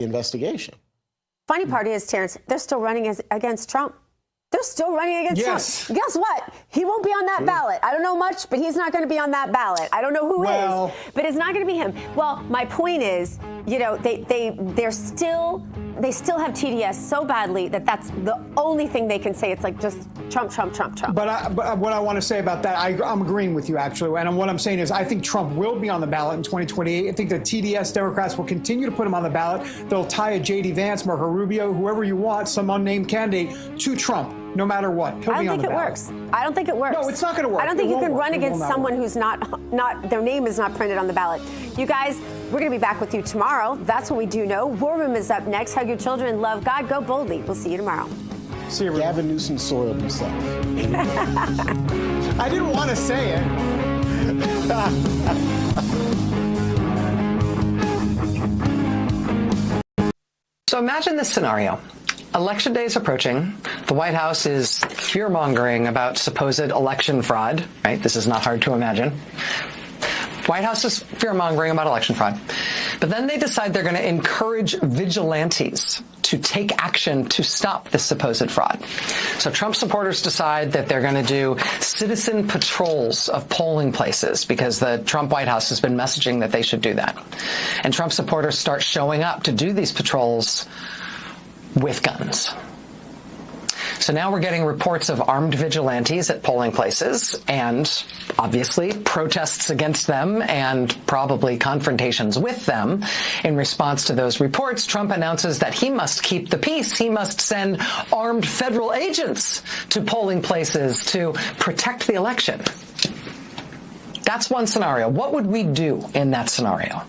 investigation. Funny part is, Terrence, they're still running against Trump. They're still running against Trump. Guess what? He won't be on that ballot. I don't know much, but he's not going to be on that ballot. I don't know who is, but it's not going to be him. Well, my point is, you know, they still have TDS so badly that that's the only thing they can say. It's like just Trump, Trump, Trump, Trump. But what I want to say about that, I'm agreeing with you, actually. And what I'm saying is I think Trump will be on the ballot in 2028. I think the TDS Democrats will continue to put him on the ballot. They'll tie a J.D. Vance, Marco Rubio, whoever you want, some unnamed candidate, to Trump, no matter what. He'll be on the ballot. I don't think it works. No, it's not going to work. I don't think you can run against someone who's not their name is not printed on the ballot. You guys, we're going to be back with you tomorrow. That's what we do know. War Room is up next. Hug your children. Love God. Go boldly. We'll see you tomorrow. See you, Gavin Newsom soiled himself. I didn't want to say it. So imagine this scenario. Election day is approaching. The White House is fear-mongering about supposed election fraud, right? This is not hard to imagine. White House is fear-mongering about election fraud. But then they decide they're going to encourage vigilantes to take action to stop this supposed fraud. So Trump supporters decide that they're going to do citizen patrols of polling places because the Trump White House has been messaging that they should do that. And Trump supporters start showing up to do these patrols with guns. So now we're getting reports of armed vigilantes at polling places and obviously protests against them and probably confrontations with them. In response to those reports, Trump announces that he must keep the peace. He must send armed federal agents to polling places to protect the election. That's one scenario. What would we do in that scenario?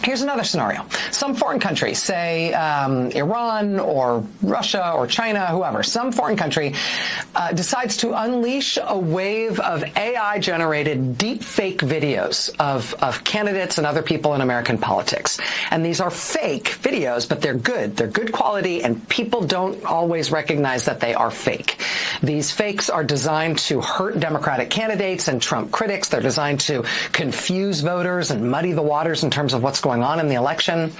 Here's another scenario. Some foreign country, say Iran or Russia or China, whoever, some foreign country decides to unleash a wave of AI-generated deep-fake videos of candidates and other people in American politics. And these are fake videos, but they're good. They're good quality, and people don't always recognize that they are fake. These fakes are designed to hurt Democratic candidates and Trump critics. They're designed to confuse voters and muddy the waters in terms of what's going on in the election.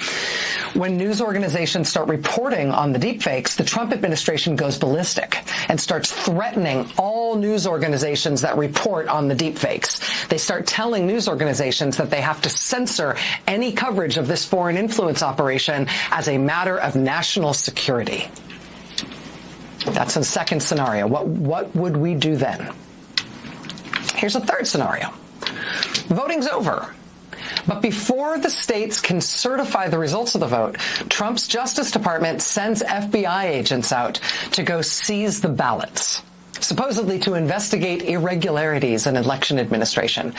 When news organizations start reporting on the deepfakes, the Trump administration goes ballistic and starts threatening all news organizations that report on the deepfakes. They start telling news organizations that they have to censor any coverage of this foreign influence operation as a matter of national security. That's a second scenario. What would we do then? Here's a third scenario. Voting's over. But before the states can certify the results of the vote, Trump's Justice Department sends FBI agents out to go seize the ballots, supposedly to investigate irregularities in election administration.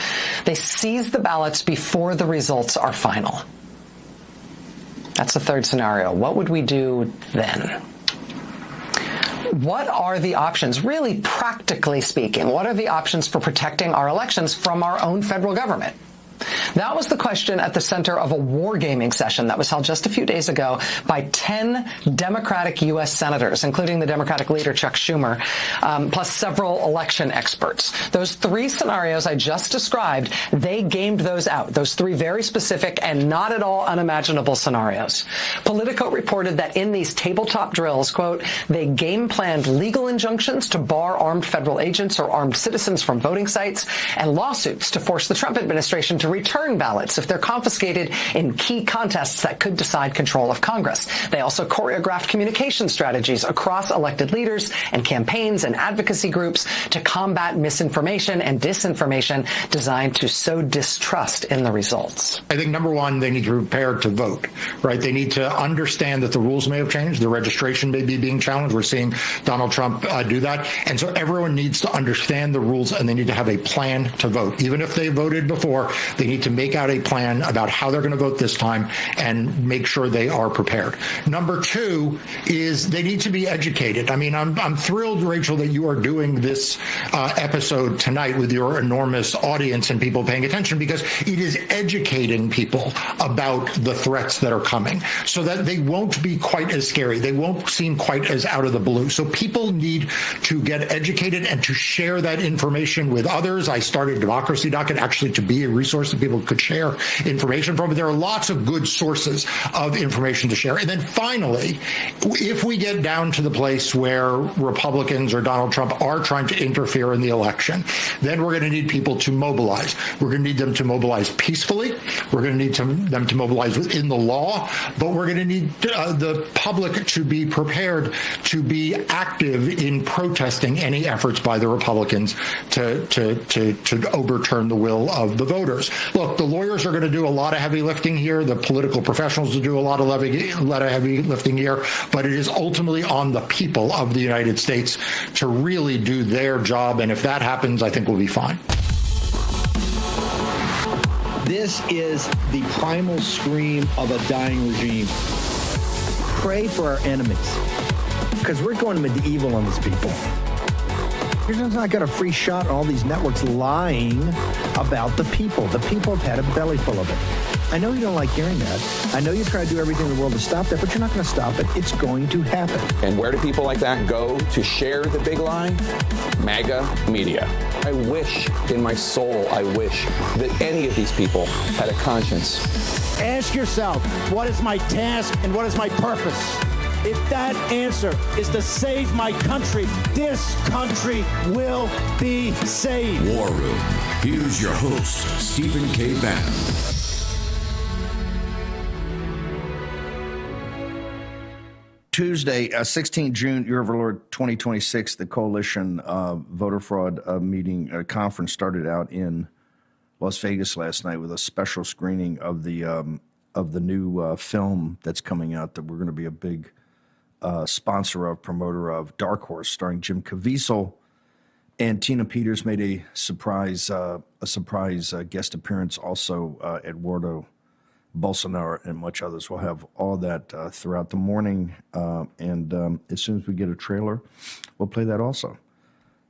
They seize the ballots before the results are final. That's the third scenario. What would we do then? What are the options, really practically speaking? What are the options for protecting our elections from our own federal government? That was the question at the center of a wargaming session that was held just a few days ago by 10 Democratic U.S. senators, including the Democratic leader Chuck Schumer, plus several election experts. Those three scenarios I just described, they gamed those out, those three very specific and not at all unimaginable scenarios. Politico reported that in these tabletop drills, quote, they game planned legal injunctions to bar armed federal agents or armed citizens from voting sites and lawsuits to force the Trump administration to return ballots if they're confiscated in key contests that could decide control of Congress. They also choreographed communication strategies across elected leaders and campaigns and advocacy groups to combat misinformation and disinformation designed to sow distrust in the results. I think, number one, they need to prepare to vote, right? They need to understand that the rules may have changed. The registration may be being challenged. We're seeing Donald Trump do that. And so everyone needs to understand the rules, and they need to have a plan to vote. Even if they voted before, they need to make out a plan about how they're going to vote this time and make sure they are prepared. Number two is they need to be educated. I mean, I'm thrilled, Rachel, that you are doing this episode tonight with your enormous audience and people paying attention, because it is educating people about the threats that are coming so that they won't be quite as scary. They won't seem quite as out of the blue. So people need to get educated and to share that information with others. I started Democracy Docket actually to be a resource that people people could share information from. But there are lots of good sources of information to share. And then finally, if we get down to the place where Republicans or Donald Trump are trying to interfere in the election, then we're going to need people to mobilize. We're going to need them to mobilize peacefully. We're going to need them to mobilize within the law, but we're going to need the public to be prepared to be active in protesting any efforts by the Republicans to overturn the will of the voters. Look, the lawyers are going to do a lot of heavy lifting here. The political professionals will do a lot of heavy lifting here, but it is ultimately on the people of the United States to really do their job. And if that happens, I think we'll be fine. This is the primal scream of a dying regime. Pray for our enemies, because we're going medieval on these people. You're just not got a free shot on all these networks lying about the people. The people have had a belly full of it. I know you don't like hearing that. I know you try to do everything in the world to stop that, but you're not going to stop it. It's going to happen. And where do people like that go to share the big lie? MAGA media. I wish in my soul, I wish that any of these people had a conscience. Ask yourself, what is my task and what is my purpose? If that answer is to save my country, this country will be saved. War Room. Here's your host, Stephen K. Bannon. Tuesday, 16 June, year of our Lord 2026, the coalition voter fraud meeting conference started out in Las Vegas last night with a special screening of the new film that's coming out that we're going to be a big sponsor of, promoter of, Dark Horse, starring Jim Caviezel, and Tina Peters made a surprise guest appearance. Also, Eduardo Bolsonaro and much others. We'll have all that throughout the morning, and as soon as we get a trailer, we'll play that also.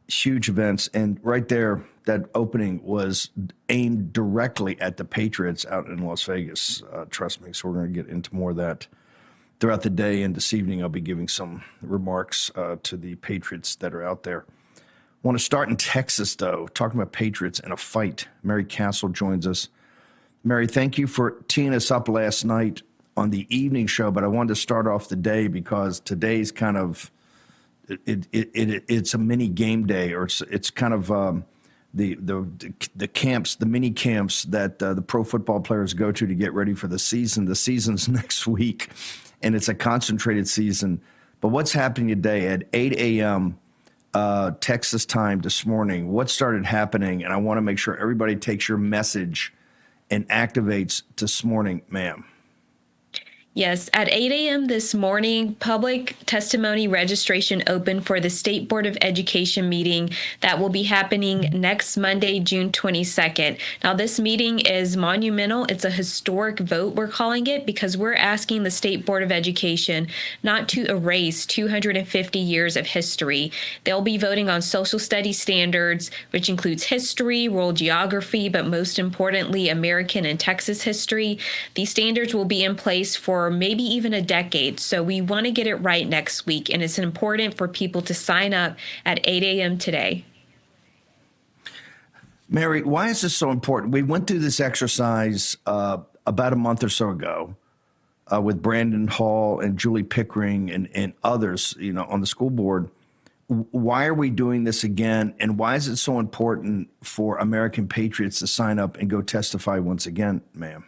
Huge events, and right there, that opening was aimed directly at the Patriots out in Las Vegas. Trust me. So we're going to get into more of that throughout the day, and this evening I'll be giving some remarks to the Patriots that are out there. I want to start in Texas, though, talking about Patriots and a fight. Mary Castle joins us. Mary, thank you for teeing us up last night on the evening show, but I wanted to start off the day because today's kind of it's a mini game day, or it's kind of the camps, the mini camps that the pro football players go to get ready for the season. The season's next week, and it's a concentrated season. But what's happening today at 8 a.m. Texas time this morning? What started happening? And I want to make sure everybody takes your message and activates this morning, ma'am. Yes, at 8 a.m. this morning, public testimony registration opened for the State Board of Education meeting that will be happening next Monday, June 22nd. Now, this meeting is monumental. It's a historic vote, we're calling it, because we're asking the State Board of Education not to erase 250 years of history. They'll be voting on social studies standards, which includes history, world geography, but most importantly, American and Texas history. These standards will be in place for maybe even a decade. So we want to get it right next week. And it's important for people to sign up at 8 a.m. today. Mary, why is this so important? We went through this exercise about a month or so ago with Brandon Hall and Julie Pickering and others, on the school board. Why are we doing this again? And why is it so important for American patriots to sign up and go testify once again, ma'am?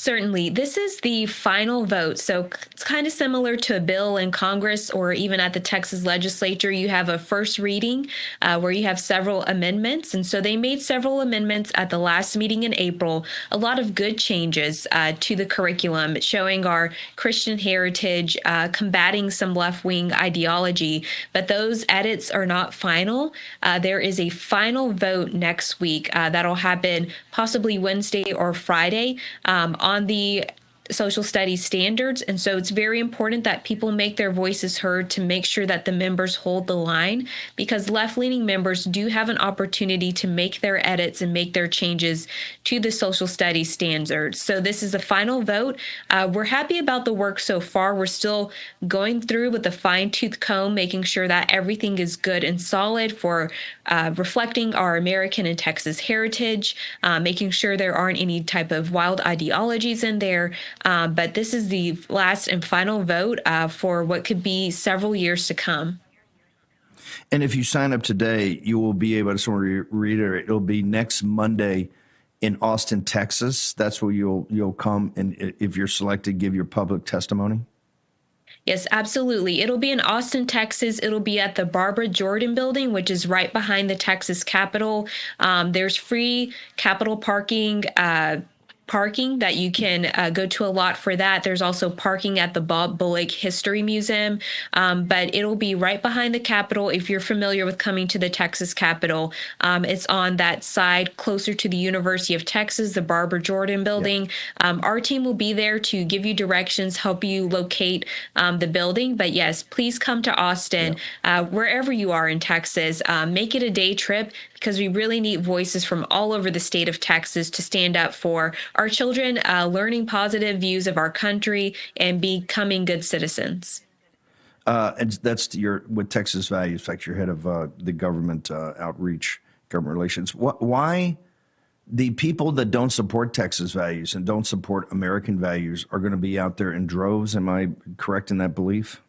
Certainly. This is the final vote. So it's kind of similar to a bill in Congress or even at the Texas legislature. You have a first reading where you have several amendments. And so they made several amendments at the last meeting in April, a lot of good changes to the curriculum, showing our Christian heritage, combating some left-wing ideology. But those edits are not final. There is a final vote next week that'll happen possibly Wednesday or Friday on the social studies standards. And so it's very important that people make their voices heard to make sure that the members hold the line, because left-leaning members do have an opportunity to make their edits and make their changes to the social studies standards. So this is the final vote. We're happy about the work so far. We're still going through with a fine-tooth comb, making sure that everything is good and solid for reflecting our American and Texas heritage, making sure there aren't any type of wild ideologies in there. But this is the last and final vote for what could be several years to come. And if you sign up today, you will be able to sort of reiterate. It'll be next Monday in Austin, Texas. That's where you'll come, and if you're selected, give your public testimony. Yes, absolutely. It'll be in Austin, Texas. It'll be at the Barbara Jordan building, which is right behind the Texas Capitol. There's free Capitol parking that you can go to a lot for that. There's also parking at the Bob Bullock History Museum, but it'll be right behind the Capitol. If you're familiar with coming to the Texas Capitol, it's on that side closer to the University of Texas, the Barbara Jordan building. Yep. Our team will be there to give you directions, help you locate the building. But yes, please come to Austin, wherever you are in Texas. Make it a day trip, because we really need voices from all over the state of Texas to stand up for our children, learning positive views of our country and becoming good citizens. And that's with Texas Values. In fact, you're head of the government outreach, government relations. Why the people that don't support Texas values and don't support American values are going to be out there in droves? Am I correct in that belief?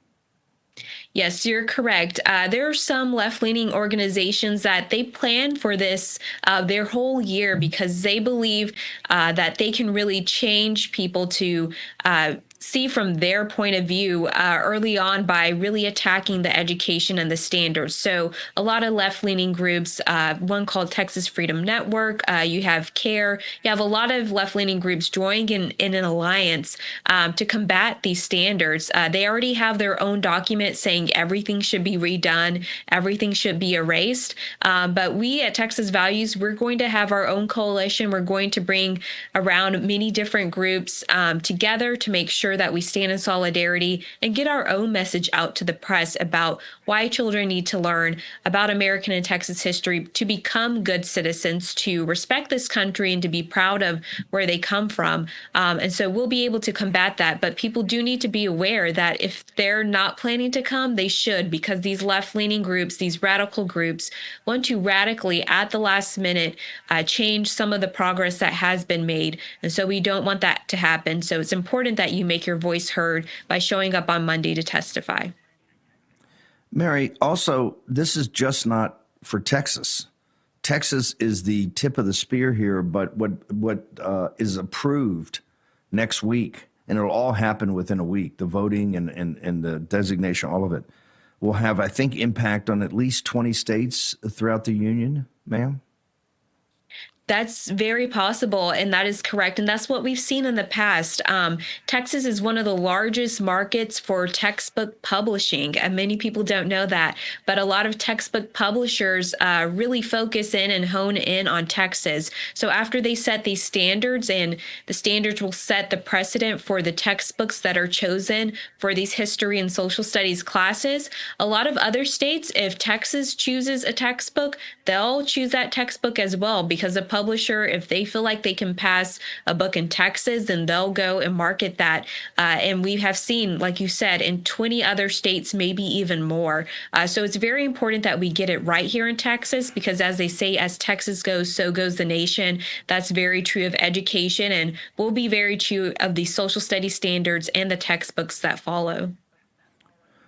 Yes, you're correct. There are some left-leaning organizations that they plan for this their whole year, because they believe that they can really change people to see from their point of view early on by really attacking the education and the standards. So a lot of left-leaning groups, one called Texas Freedom Network, you have CARE, you have a lot of left-leaning groups joining in an alliance to combat these standards. They already have their own document saying everything should be redone, everything should be erased. But we at Texas Values, we're going to have our own coalition. We're going to bring around many different groups together to make sure that we stand in solidarity and get our own message out to the press about why children need to learn about American and Texas history to become good citizens, to respect this country, and to be proud of where they come from. And so we'll be able to combat that. But people do need to be aware that if they're not planning to come, they should, because these left-leaning groups, these radical groups, want to radically, at the last minute, change some of the progress that has been made. And so we don't want that to happen. So it's important that you make your voice heard by showing up on Monday to testify. Mary, also, this is just not for Texas. Texas is the tip of the spear here, but what is approved next week, and it'll all happen within a week, the voting and the designation, all of it, will have, I think, impact on at least 20 states throughout the union, ma'am? That's very possible, and that is correct. And that's what we've seen in the past. Texas is one of the largest markets for textbook publishing, and many people don't know that. But a lot of textbook publishers really focus in and hone in on Texas. So after they set these standards, and the standards will set the precedent for the textbooks that are chosen for these history and social studies classes, a lot of other states, if Texas chooses a textbook, they'll choose that textbook as well, because the publisher, if they feel like they can pass a book in Texas, then they'll go and market that. And we have seen, like you said, in 20 other states, maybe even more. So it's very important that we get it right here in Texas, because as they say, as Texas goes, so goes the nation. That's very true of education, and will be very true of the social studies standards and the textbooks that follow.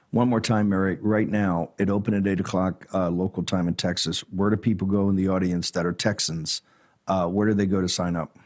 One more time, Mary, right now, it opened at 8 o'clock local time in Texas. Where do people go in the audience that are Texans? Where do they go to sign up?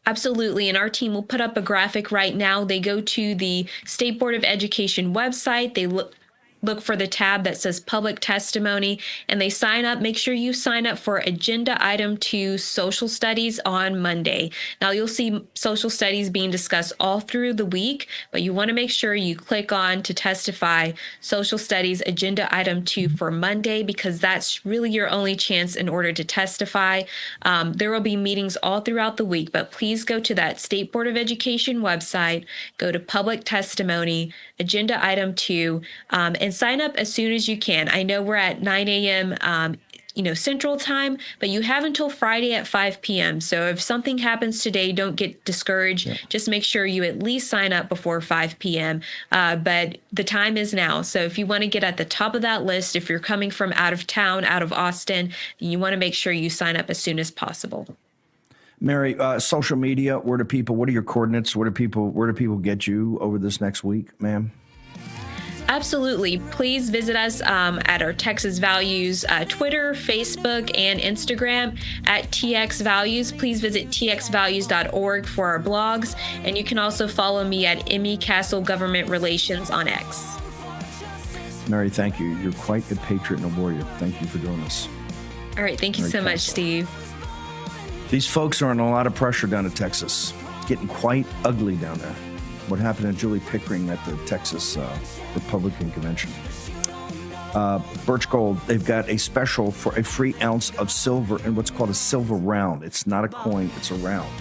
Absolutely. And our team will put up a graphic right now. They go to the State Board of Education website. They look look for the tab that says public testimony, and they sign up. Make sure you sign up for agenda item 2, social studies, on Monday. Now you'll see social studies being discussed all through the week, but you want to make sure you click on to testify social studies agenda item 2 for Monday, because that's really your only chance in order to testify. There will be meetings all throughout the week, but please go to that State Board of Education website, go to public testimony, agenda item 2, and sign up as soon as you can. I know we're at 9 a.m. Central time, but you have until Friday at 5 p.m. So if something happens today, don't get discouraged. Just make sure you at least sign up before 5 p.m. But the time is now. So if you want to get at the top of that list, if you're coming from out of town, out of Austin, you want to make sure you sign up as soon as possible. Mary, social media, what are your coordinates? Where do people get you over this next week, ma'am? Absolutely. Please visit us at our Texas Values Twitter, Facebook, and Instagram at TX Values. Please visit txvalues.org for our blogs, and you can also follow me at Emmy Castle Government Relations on X. Mary, thank you. You're quite a patriot and a warrior. Thank you for doing this. All right. Thank you so much, Steve. These folks are under a lot of pressure down in Texas. It's getting quite ugly down there. What happened to Julie Pickering at the Texas Republican Convention. Birch Gold, they've got a special for a free ounce of silver in what's called a silver round. It's not a coin, it's a round.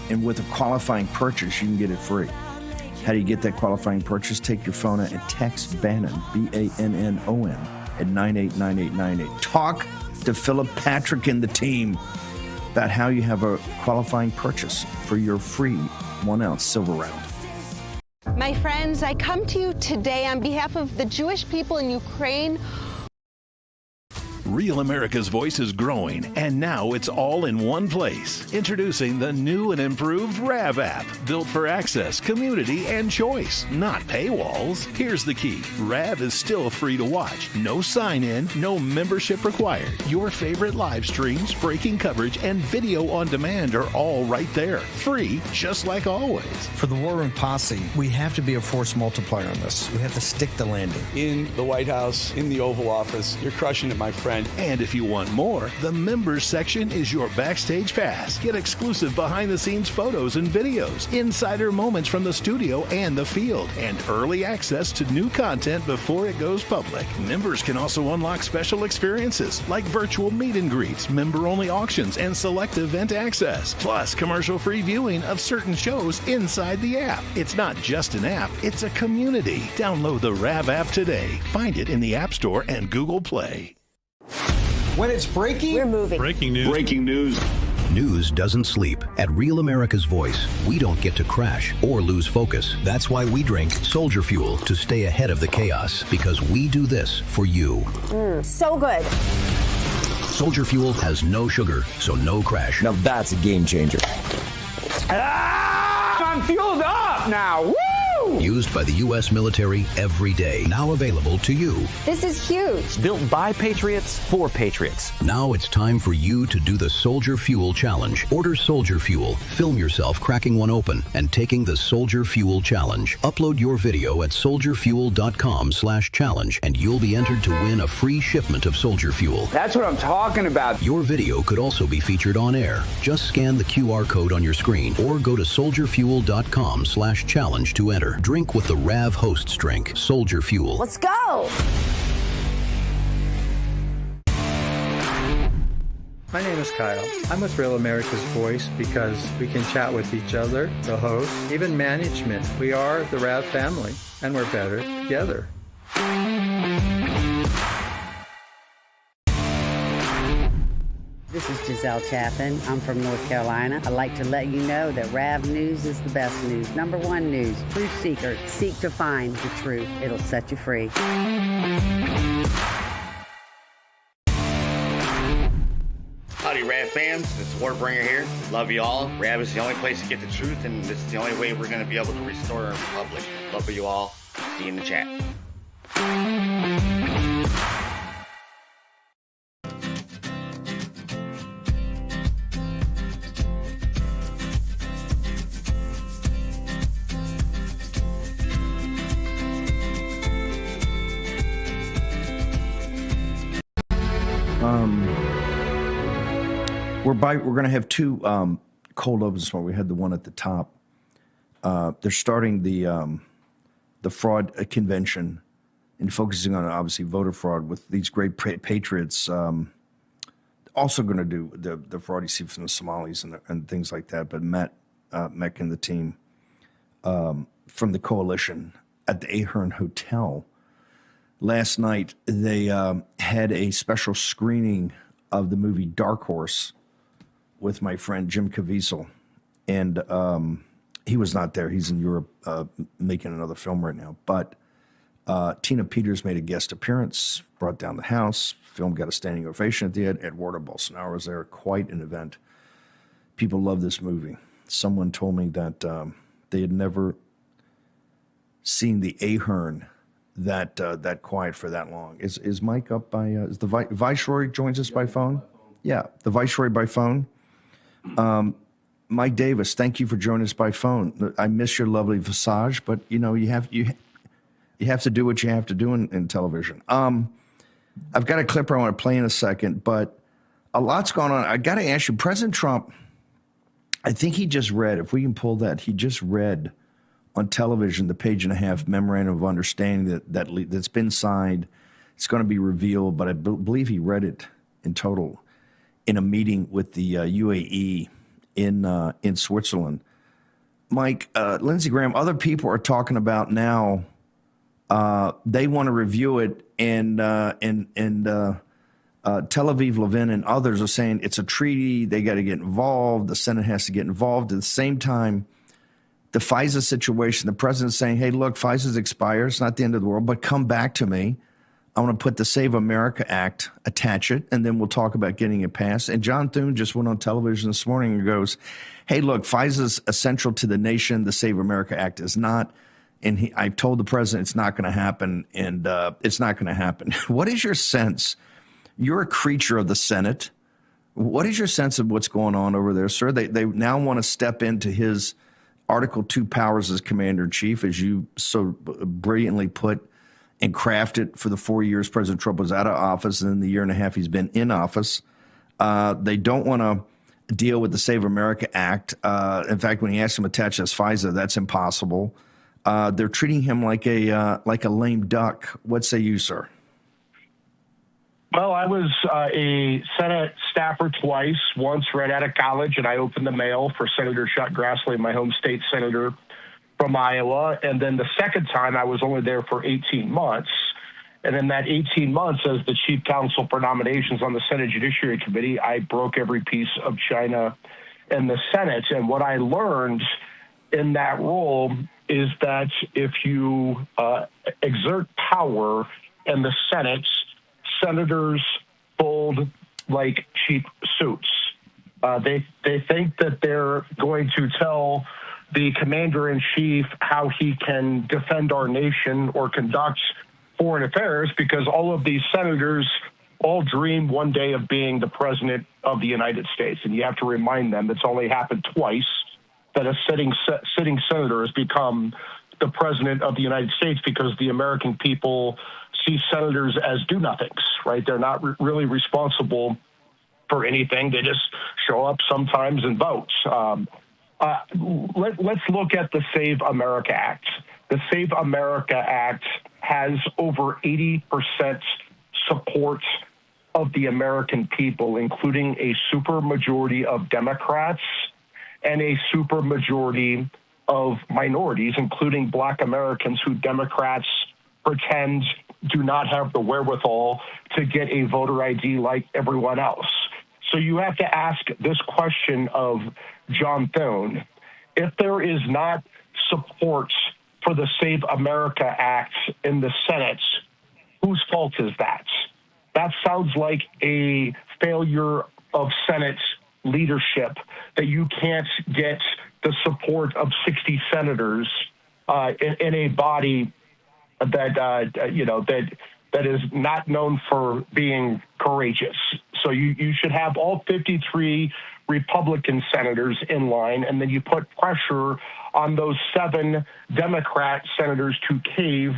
And with a qualifying purchase, you can get it free. How do you get that qualifying purchase? Take your phone out and text Bannon, Bannon, at 989898. Talk to Philip Patrick and the team about how you have a qualifying purchase for your free 1 ounce silver round. My friends, I come to you today on behalf of the Jewish people in Ukraine. Real America's Voice is growing, and now it's all in one place. Introducing the new and improved RAV app, built for access, community, and choice, not paywalls. Here's the key. RAV is still free to watch. No sign-in, no membership required. Your favorite live streams, breaking coverage, and video on demand are all right there. Free, just like always. For the War Room Posse, we have to be a force multiplier on this. We have to stick the landing. In the White House, in the Oval Office, you're crushing it, my friend. And if you want more, the members section is your backstage pass. Get exclusive behind-the-scenes photos and videos, insider moments from the studio and the field, and early access to new content before it goes public. Members can also unlock special experiences like virtual meet and greets, member-only auctions, and select event access, plus commercial-free viewing of certain shows inside the app. It's not just an app, it's a community. Download the RAV app today. Find it in the App Store and Google Play. When it's breaking, we're moving. Breaking news. Breaking news. News doesn't sleep. At Real America's Voice, we don't get to crash or lose focus. That's why we drink Soldier Fuel to stay ahead of the chaos, because we do this for you. So good. Soldier Fuel has no sugar, so no crash. Now that's a game changer. I'm fueled up now. Woo! Used by the U.S. military every day. Now available to you. This is huge. Built by Patriots for Patriots. Now it's time for you to do the Soldier Fuel Challenge. Order Soldier Fuel, film yourself cracking one open, and taking the Soldier Fuel Challenge. Upload your video at soldierfuel.com/challenge, and you'll be entered to win a free shipment of Soldier Fuel. That's what I'm talking about. Your video could also be featured on air. Just scan the QR code on your screen or go to soldierfuel.com/challenge to enter. Drink with the RAV hosts drink. Soldier Fuel. Let's go. My name is Kyle. I'm with Real America's Voice because we can chat with each other, the host, even management. We are the RAV family, and we're better together. This is Giselle Chaffin. I'm from North Carolina. I'd like to let you know that RAV News is the best news. Number one news. Truth seekers seek to find the truth. It'll set you free. Howdy, RAV fans. It's Warbringer here. Love you all. RAV is the only place to get the truth, and this is the only way we're going to be able to restore our republic. Love you all. See you in the chat. we're going to have two cold opens tomorrow. We had the one at the top. They're starting the fraud convention and focusing on, obviously, voter fraud with these great patriots. Also going to do the fraud you see from the Somalis and things like that. But Matt Meck and the team from the coalition at the Ahern Hotel last night, they had a special screening of the movie Dark Horse with my friend Jim Caviezel. And he was not there. He's in Europe making another film right now. But Tina Peters made a guest appearance, brought down the house. Film got a standing ovation at the end. Eduardo Bolsonaro was there. Quite an event. People love this movie. Someone told me that they had never seen the Ahern that quiet for that long. Is Mike up by? Is the Viceroy joins us by phone? Yeah, the Viceroy by phone. Mike Davis, thank you for joining us by phone. I miss your lovely visage, but you have to do what you have to do in television. I've got a clip I want to play in a second, but a lot's going on. I got to ask you, President Trump, I think he just read, if we can pull that, he just read on television the page-and-a-half memorandum of understanding that's been signed. It's going to be revealed, but I believe he read it in total in a meeting with the UAE in Switzerland. Mike, Lindsey Graham, other people are talking about now they want to review it, and Tel Aviv Levin and others are saying it's a treaty. They got to get involved. The Senate has to get involved. At the same time, the FISA situation, the president's saying, hey, look, FISA's expired. It's not the end of the world, but come back to me. I want to put the Save America Act, attach it, and then we'll talk about getting it passed. And John Thune just went on television this morning and goes, hey, look, FISA's essential to the nation. The Save America Act is not. And I've told the president it's not going to happen, and it's not going to happen. What is your sense? You're a creature of the Senate. What is your sense of what's going on over there, sir? They now want to step into his Article 2 powers as commander-in-chief, as you so brilliantly put and crafted for the 4 years President Trump was out of office, and in the year and a half he's been in office. They don't want to deal with the Save America Act. In fact, when he asked him to attach as FISA, that's impossible. They're treating him like a lame duck. What say you, sir? Well, I was a Senate staffer twice, once right out of college, and I opened the mail for Senator Chuck Grassley, my home state senator from Iowa. And then the second time, I was only there for 18 months. And in that 18 months, as the chief counsel for nominations on the Senate Judiciary Committee, I broke every piece of China in the Senate. And what I learned in that role is that if you exert power in the Senate, senators fold like cheap suits. They think that they're going to tell the commander-in-chief how he can defend our nation or conduct foreign affairs, because all of these senators all dream one day of being the president of the United States. And you have to remind them it's only happened twice that a sitting senator has become the president of the United States, because the American people see senators as do-nothings, right? They're not really responsible for anything. They just show up sometimes and vote. Let's look at the Save America Act. The Save America Act has over 80% support of the American people, including a supermajority of Democrats and a supermajority of minorities, including Black Americans who Democrats pretend do not have the wherewithal to get a voter ID like everyone else. So you have to ask this question of John Thune. If there is not support for the Save America Act in the Senate, whose fault is that? That sounds like a failure of Senate leadership, that you can't get the support of 60 senators in a body that is not known for being courageous. So you should have all 53 Republican senators in line, and then you put pressure on those 7 Democrat senators to cave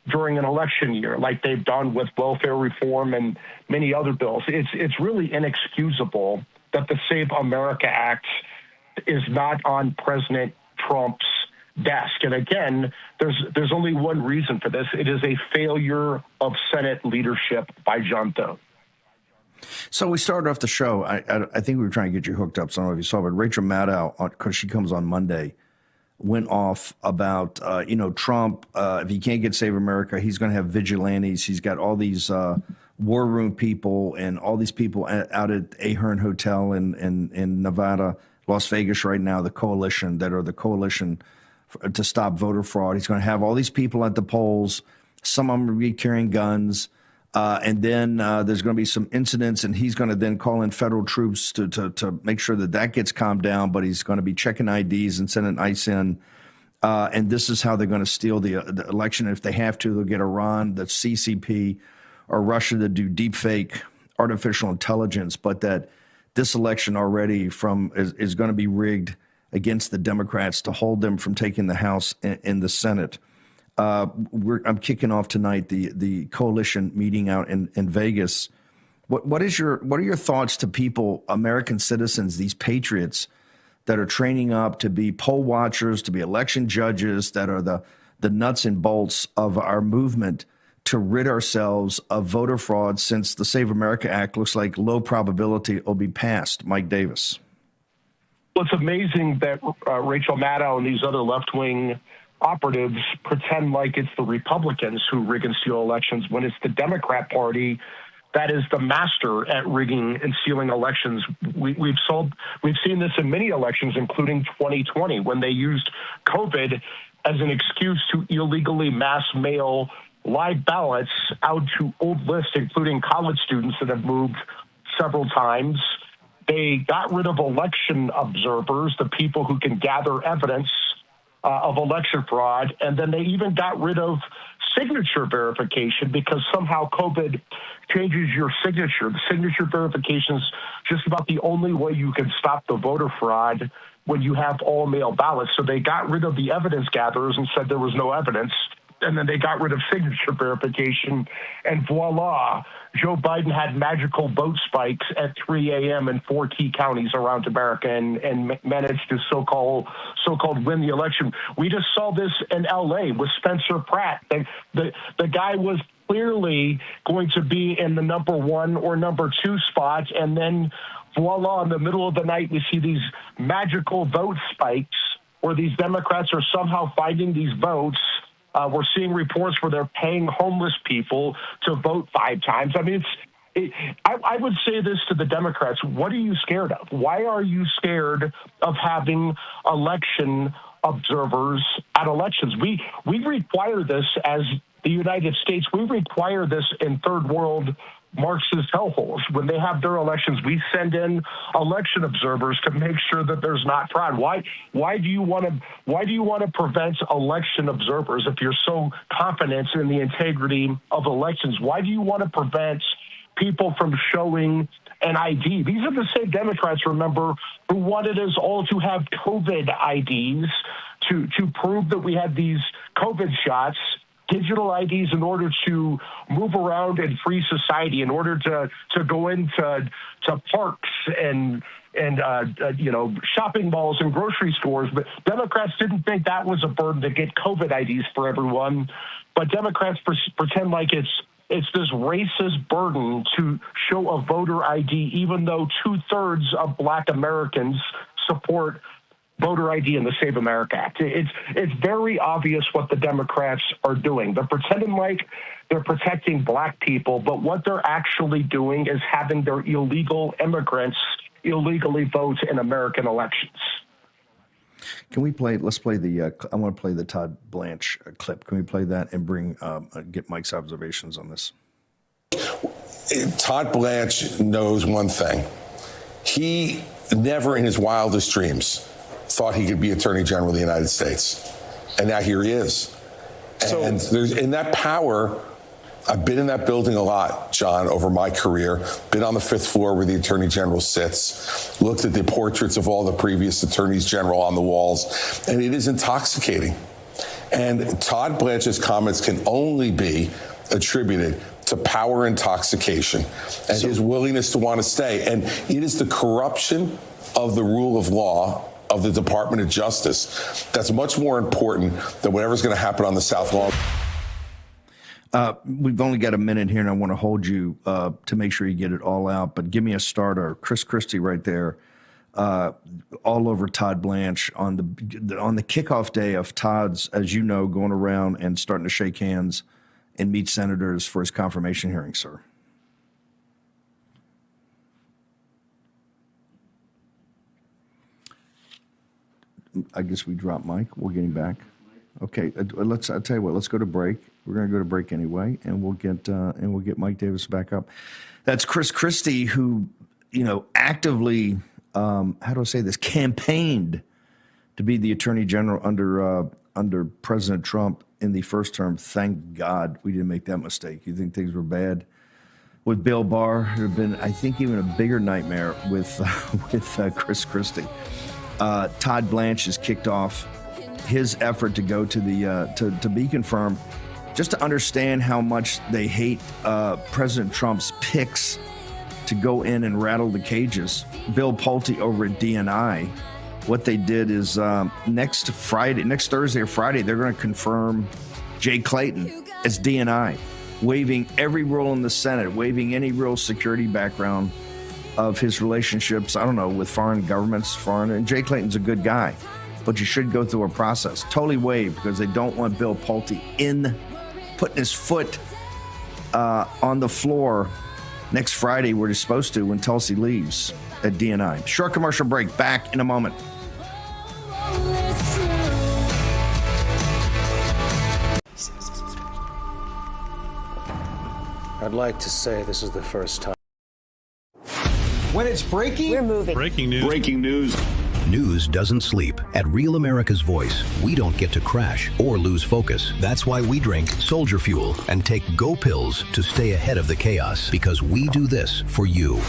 during an election year, like they've done with welfare reform and many other bills. It's really inexcusable that the Save America Act is not on President Trump's desk. And again, there's only one reason for this. It is a failure of Senate leadership by John Thune. So we started off the show. I think we were trying to get you hooked up. So I don't know if you saw, but Rachel Maddow, because she comes on Monday, went off about, Trump, if he can't get Save America, he's going to have vigilantes. He's got all these war room people and all these people out at Ahern Hotel in Nevada, Las Vegas right now, the coalition to stop voter fraud. He's going to have all these people at the polls. Some of them will be carrying guns. And then there's going to be some incidents, and he's going to then call in federal troops to make sure that gets calmed down. But he's going to be checking IDs and sending ICE in. And this is how they're going to steal the election. If they have to, they'll get Iran, the CCP, or Russia to do deep fake artificial intelligence. But that this election already is going to be rigged against the Democrats to hold them from taking the House and the Senate. I'm kicking off tonight the coalition meeting out in Vegas. What are your thoughts to people, American citizens, these patriots that are training up to be poll watchers, to be election judges, that are the nuts and bolts of our movement to rid ourselves of voter fraud, since the Save America Act looks like low probability it will be passed? Mike Davis. Well, it's amazing that Rachel Maddow and these other left-wing operatives pretend like it's the Republicans who rig and steal elections when it's the Democrat Party that is the master at rigging and stealing elections. We've seen this in many elections, including 2020, when they used COVID as an excuse to illegally mass mail live ballots out to old lists, including college students that have moved several times. They got rid of election observers, the people who can gather evidence of election fraud, and then they even got rid of signature verification because somehow COVID changes your signature. The signature verification is just about the only way you can stop the voter fraud when you have all mail ballots. So they got rid of the evidence gatherers and said there was no evidence. And then they got rid of signature verification, and voila, Joe Biden had magical vote spikes at 3 a.m. in 4 key counties around America and managed to so-called win the election. We just saw this in L.A. with Spencer Pratt. The guy was clearly going to be in the number 1 or number 2 spot, and then voila, in the middle of the night, we see these magical vote spikes where these Democrats are somehow finding these votes. We're seeing reports where they're paying homeless people to vote 5 times. I mean, I would say this to the Democrats. What are you scared of? Why are you scared of having election observers at elections? We require this as the United States. We require this in third world Marxist hellholes. When they have their elections, we send in election observers to make sure that there's not fraud. Why do you want to prevent election observers if you're so confident in the integrity of elections? Why do you want to prevent people from showing an ID? These are the same Democrats, remember, who wanted us all to have COVID IDs to prove that we had these COVID shots, digital IDs, in order to move around in free society, in order to go into parks and shopping malls and grocery stores. But Democrats didn't think that was a burden to get COVID IDs for everyone. But Democrats pretend like it's this racist burden to show a voter ID, even though 2/3 of Black Americans support voter ID and the Save America Act. It's very obvious what the Democrats are doing. They're pretending like they're protecting Black people, but what they're actually doing is having their illegal immigrants illegally vote in American elections. Can we play? Let's play I want to play the Todd Blanche clip. Can we play that and get Mike's observations on this? Todd Blanche knows one thing. He never in his wildest dreams thought he could be Attorney General of the United States. And now here he is. And there's in that power, I've been in that building a lot, John, over my career, been on the 5th floor where the Attorney General sits, looked at the portraits of all the previous Attorneys General on the walls, and it is intoxicating. And Todd Blanche's comments can only be attributed to power intoxication and his willingness to want to stay. And it is the corruption of the rule of law of the Department of Justice that's much more important than whatever's going to happen on the South Lawn. We've only got a minute here, and I want to hold you to make sure you get it all out. But give me a starter. Chris Christie right there, all over Todd Blanche on the kickoff day of Todd's, as you know, going around and starting to shake hands and meet senators for his confirmation hearing, sir. I guess we dropped Mike. We'll get him back. Okay, I'll tell you what. Let's go to break. We're going to go to break anyway, and we'll get Mike Davis back up. That's Chris Christie, who, actively, how do I say this, campaigned to be the Attorney General under President Trump in the first term. Thank God we didn't make that mistake. You think things were bad with Bill Barr? It would have been, I think, even a bigger nightmare with Chris Christie. Todd Blanche has kicked off his effort to go to the to be confirmed, just to understand how much they hate President Trump's picks to go in and rattle the cages. Bill Pulte over at DNI, what they did is next Thursday or Friday, they're going to confirm Jay Clayton as DNI, waiving every rule in the Senate, waiving any real security background of his relationships, I don't know, with foreign governments, and Jay Clayton's a good guy, but you should go through a process. Totally waived because they don't want Bill Pulte putting his foot on the floor next Friday where he's supposed to when Tulsi leaves at DNI. Short commercial break. Back in a moment. I'd like to say this is the first time. When it's breaking, we're moving. Breaking news. Breaking news. News doesn't sleep. At Real America's Voice, we don't get to crash or lose focus. That's why we drink Soldier Fuel and take Go Pills to stay ahead of the chaos, because we do this for you.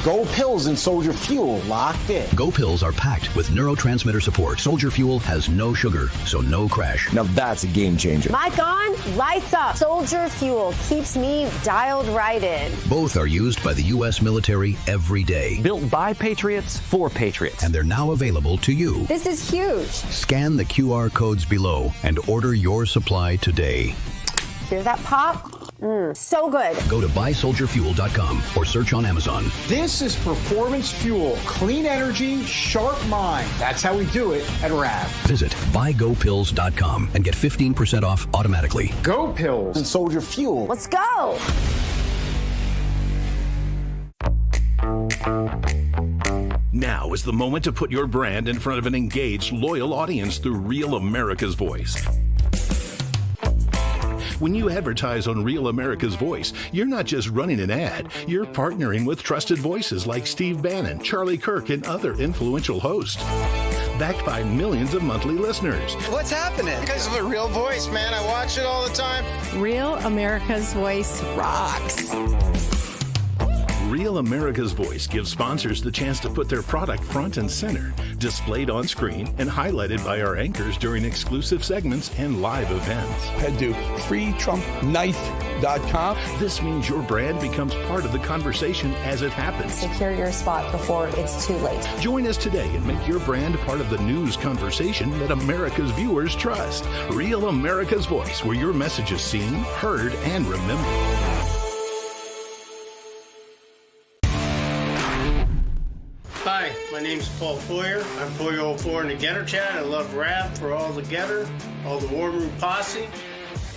Go Pills and Soldier Fuel locked in. Go Pills are packed with neurotransmitter support. Soldier Fuel has no sugar, so no crash. Now that's a game changer. Mic on, lights up. Soldier Fuel keeps me dialed right in. Both are used by the U.S. military every day. Built by Patriots for Patriots. And they're now available to you. This is huge. Scan the QR codes below and order your supply today. Hear that pop? So good. Go to buysoldierfuel.com or search on Amazon. This is performance fuel. Clean energy, sharp mind. That's how we do it at RAV. Visit buygopills.com and get 15% off automatically. Go Pills and Soldier Fuel. Let's go. Now is the moment to put your brand in front of an engaged, loyal audience through Real America's Voice. When you advertise on Real America's Voice, you're not just running an ad, you're partnering with trusted voices like Steve Bannon, Charlie Kirk, and other influential hosts. Backed by millions of monthly listeners. What's happening? Because of a Real Voice, man. I watch it all the time. Real America's Voice rocks. Real America's Voice gives sponsors the chance to put their product front and center, displayed on screen and highlighted by our anchors during exclusive segments and live events. Head to freetrumpknife.com. This means your brand becomes part of the conversation as it happens. Secure your spot before it's too late. Join us today and make your brand part of the news conversation that America's viewers trust. Real America's Voice, where your message is seen, heard, and remembered. Hi, my name's Paul Foyer. I'm Foyer04 in the Getter Chat. I love rap for all the Getter, all the War Room Posse,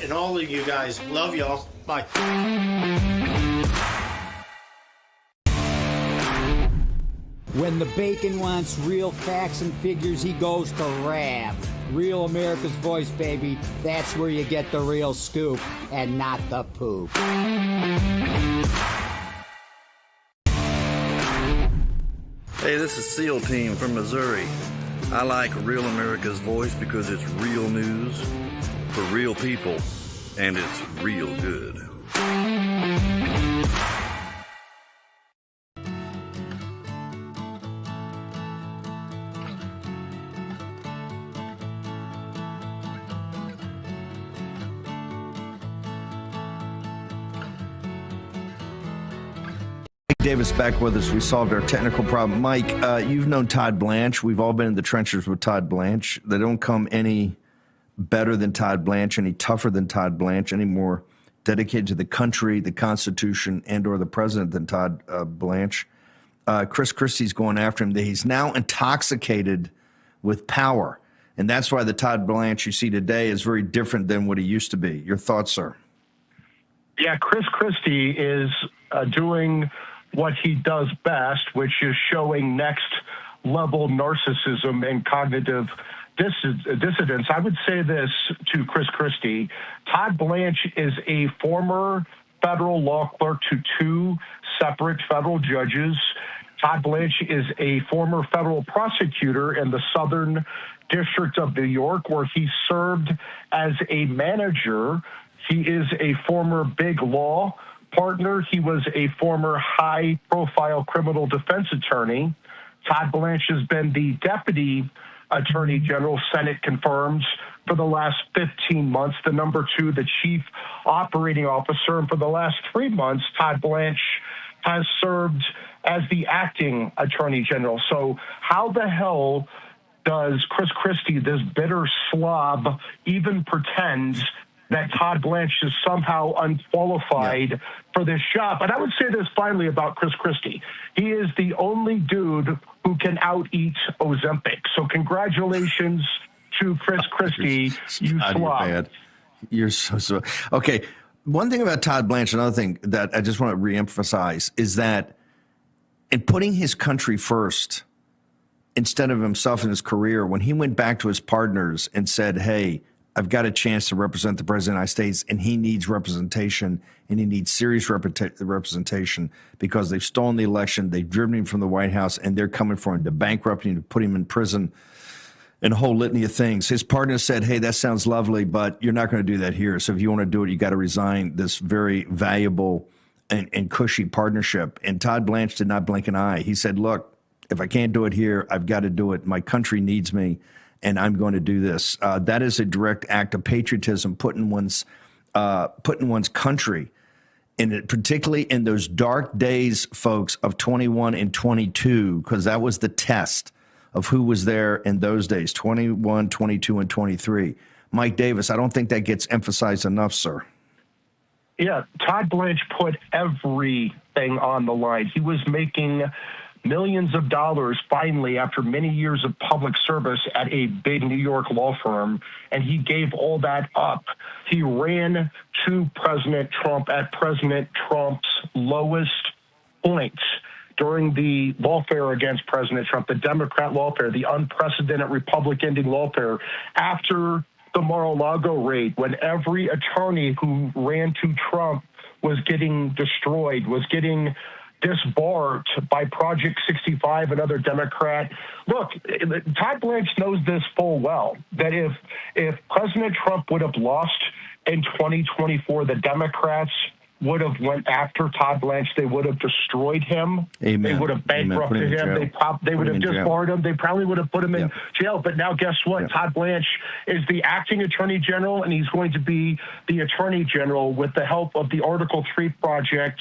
and all of you guys. Love y'all. Bye. When the bacon wants real facts and figures, he goes to RAV. Real America's Voice, baby. That's where you get the real scoop and not the poop. Hey, this is SEAL Team from Missouri. I like Real America's Voice because it's real news for real people, and it's real good. Davis back with us. We solved our technical problem. Mike, you've known Todd Blanche. We've all been in the trenches with Todd Blanche. They don't come any better than Todd Blanche, any tougher than Todd Blanche, any more dedicated to the country, the Constitution, and or the president than Todd Blanche. Chris Christie's going after him. He's now intoxicated with power. And that's why the Todd Blanche you see today is very different than what he used to be. Your thoughts, sir? Yeah, Chris Christie is doing what he does best, which is showing next-level narcissism and cognitive dissidence. I would say this to Chris Christie. Todd Blanche is a former federal law clerk to 2 separate federal judges. Todd Blanche is a former federal prosecutor in the Southern District of New York, where he served as a manager. He is a former big law partner. He was a former high-profile criminal defense attorney. Todd Blanche has been the deputy attorney general, Senate confirms, for the last 15 months, the number 2, the chief operating officer. And for the last 3 months, Todd Blanche has served as the acting attorney general. So how the hell does Chris Christie, this bitter slob, even pretend that Todd Blanche is somehow unqualified for this job? And I would say this finally about Chris Christie. He is the only dude who can out-eat Ozempic. So congratulations to Chris Christie, you slob. You're so. Okay, one thing about Todd Blanche, another thing that I just want to reemphasize is that in putting his country first instead of himself in his career, when he went back to his partners and said, hey, I've got a chance to represent the president of the United States, and he needs representation, and he needs serious representation because they've stolen the election, they've driven him from the White House, and they're coming for him to bankrupt him, to put him in prison, and a whole litany of things. His partner said, hey, that sounds lovely, but you're not going to do that here. So if you want to do it, you got to resign this very valuable and cushy partnership. And Todd Blanche did not blink an eye. He said, look, if I can't do it here, I've got to do it. My country needs me, and I'm going to do this. That is a direct act of patriotism, putting one's country, and particularly in those dark days, folks, of 21 and 22, because that was the test of who was there in those days, 21, 22, and 23. Mike Davis, I don't think that gets emphasized enough, sir. Yeah, Todd Blanche put everything on the line. He was making millions of dollars finally after many years of public service at a big New York law firm, and he gave all that up. He ran to President Trump at President Trump's lowest point during the lawfare against President Trump, the Democrat lawfare, the unprecedented Republican-ending lawfare, after the Mar-a-Lago raid, when every attorney who ran to Trump was getting destroyed, was getting disbarred by Project 65, another Democrat. Look, Todd Blanche knows this full well, that if President Trump would have lost in 2024, the Democrats would have went after Todd Blanche. They would have destroyed him. Amen. They would have bankrupted him. They would have disbarred him. They probably would have put him in jail. But now guess what? Todd Blanche is the acting attorney general, and he's going to be the attorney general with the help of the Article 3 project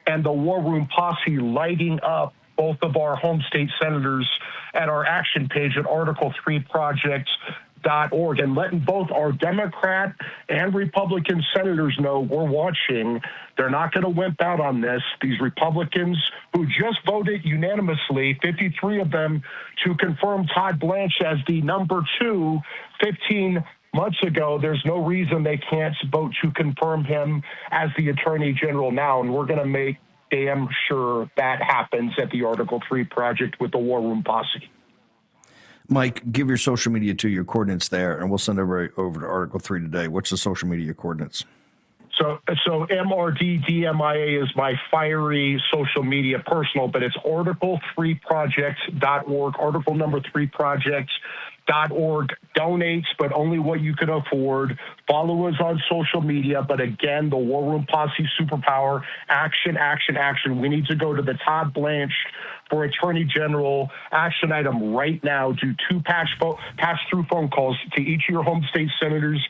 and the War Room Posse lighting up both of our home state senators at our action page at Article3project.org, and letting both our Democrat and Republican senators know we're watching. They're not going to wimp out on this. These Republicans who just voted unanimously, 53 of them, to confirm Todd Blanche as the number 2 15 months ago, there's no reason they can't vote to confirm him as the attorney general now, and we're going to make damn sure that happens at the Article 3 project with the War Room Posse. Mike, give your social media to your coordinates there, and we'll send over to Article 3 today. What's the social media coordinates? So MRDDMIA is my fiery social media personal, but it's article3project.org, article number 3project.org. Donate, but only what you can afford. Follow us on social media. But again, the War Room Posse superpower, action, action, action. We need to go to the Todd Blanche for Attorney General action item right now. Do 2 pass-through phone calls to each of your home state senators.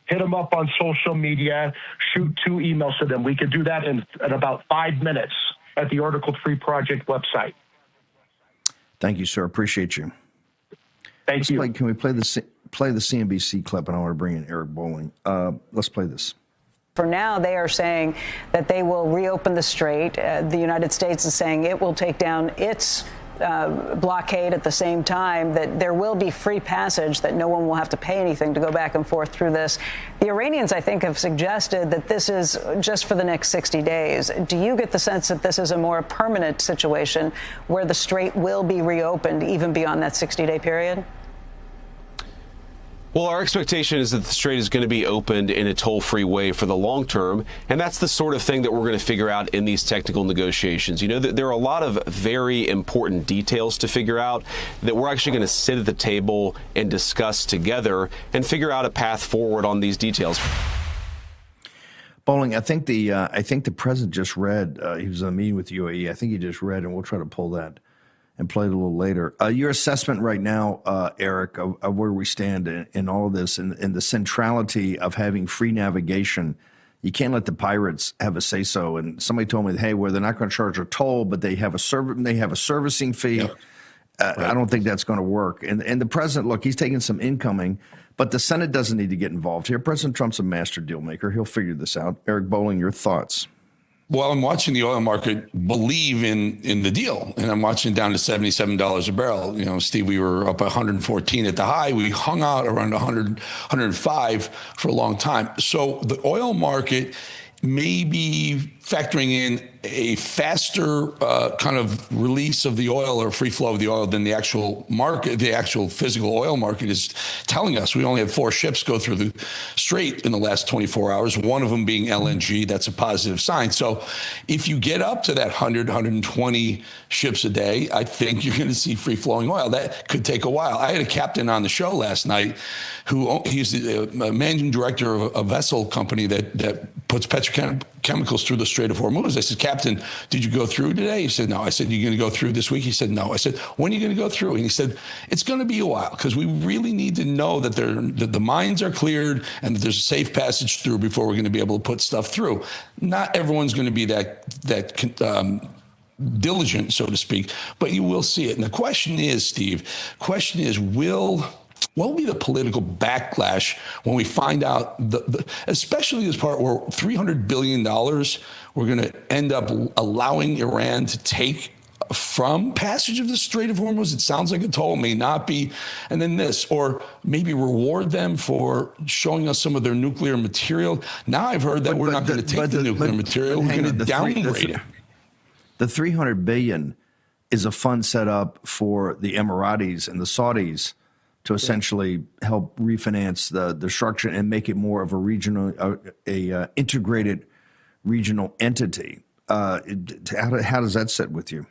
Hit them up on social media. Shoot 2 emails to them. We could do that in about 5 minutes. at the Article 3 Project website. Thank you, sir. Appreciate you. Thank you. Can we play the CNBC clip? And I want to bring in Eric Bolling. Let's play this. For now, they are saying that they will reopen the strait. The United States is saying it will take down its blockade at the same time, that there will be free passage, that no one will have to pay anything to go back and forth through this. The Iranians, I think, have suggested that this is just for the next 60 days. Do you get the sense that this is a more permanent situation where the strait will be reopened even beyond that 60-day period? Well, our expectation is that the strait is going to be opened in a toll-free way for the long term, and that's the sort of thing that we're going to figure out in these technical negotiations. You know, there are a lot of very important details to figure out that we're actually going to sit at the table and discuss together and figure out a path forward on these details. Bolling, I think the president just read. He was in a meeting with the UAE. I think he just read, and we'll try to pull that and play it a little later. Your assessment right now, Eric, of where we stand in all of this, and the centrality of having free navigation. You can't let the pirates have a say-so. And somebody told me, hey, well, they're not going to charge a toll, but they have a servicing fee. Yep. Right. I don't think that's going to work. And the president, look, he's taking some incoming, but the Senate doesn't need to get involved here. President Trump's a master deal maker. He'll figure this out. Eric Bolling, your thoughts? Well, I'm watching the oil market believe in the deal, and I'm watching it down to $77 a barrel. You know, Steve, we were up 114 at the high. We hung out around 100, 105 for a long time. So the oil market may be factoring in a faster kind of release of the oil or free flow of the oil than the actual market, the actual physical oil market is telling us. We only had 4 ships go through the strait in the last 24 hours, one of them being LNG. That's a positive sign. So if you get up to that 100, 120 ships a day, I think you're going to see free flowing oil. That could take a while. I had a captain on the show last night he's the managing director of a vessel company that puts petrochemicals through the Strait of Hormuz. I said, Captain, did you go through today? He said, no. I said, you're going to go through this week? He said, no. I said, when are you going to go through? And he said, it's going to be a while because we really need to know that the mines are cleared and that there's a safe passage through before we're going to be able to put stuff through. Not everyone's going to be that diligent, so to speak, but you will see it. And the question is, Steve, what will be the political backlash when we find out, especially this part where $300 billion we're going to end up allowing Iran to take from passage of the Strait of Hormuz? It sounds like a toll, may not be. And then this, or maybe reward them for showing us some of their nuclear material. Now I've heard that we're not going to take the nuclear material, we're going to downgrade it. The $300 billion is a fund set up for the Emiratis and the Saudis to essentially help refinance the structure and make it more of a regional, integrated regional entity. How does that sit with you?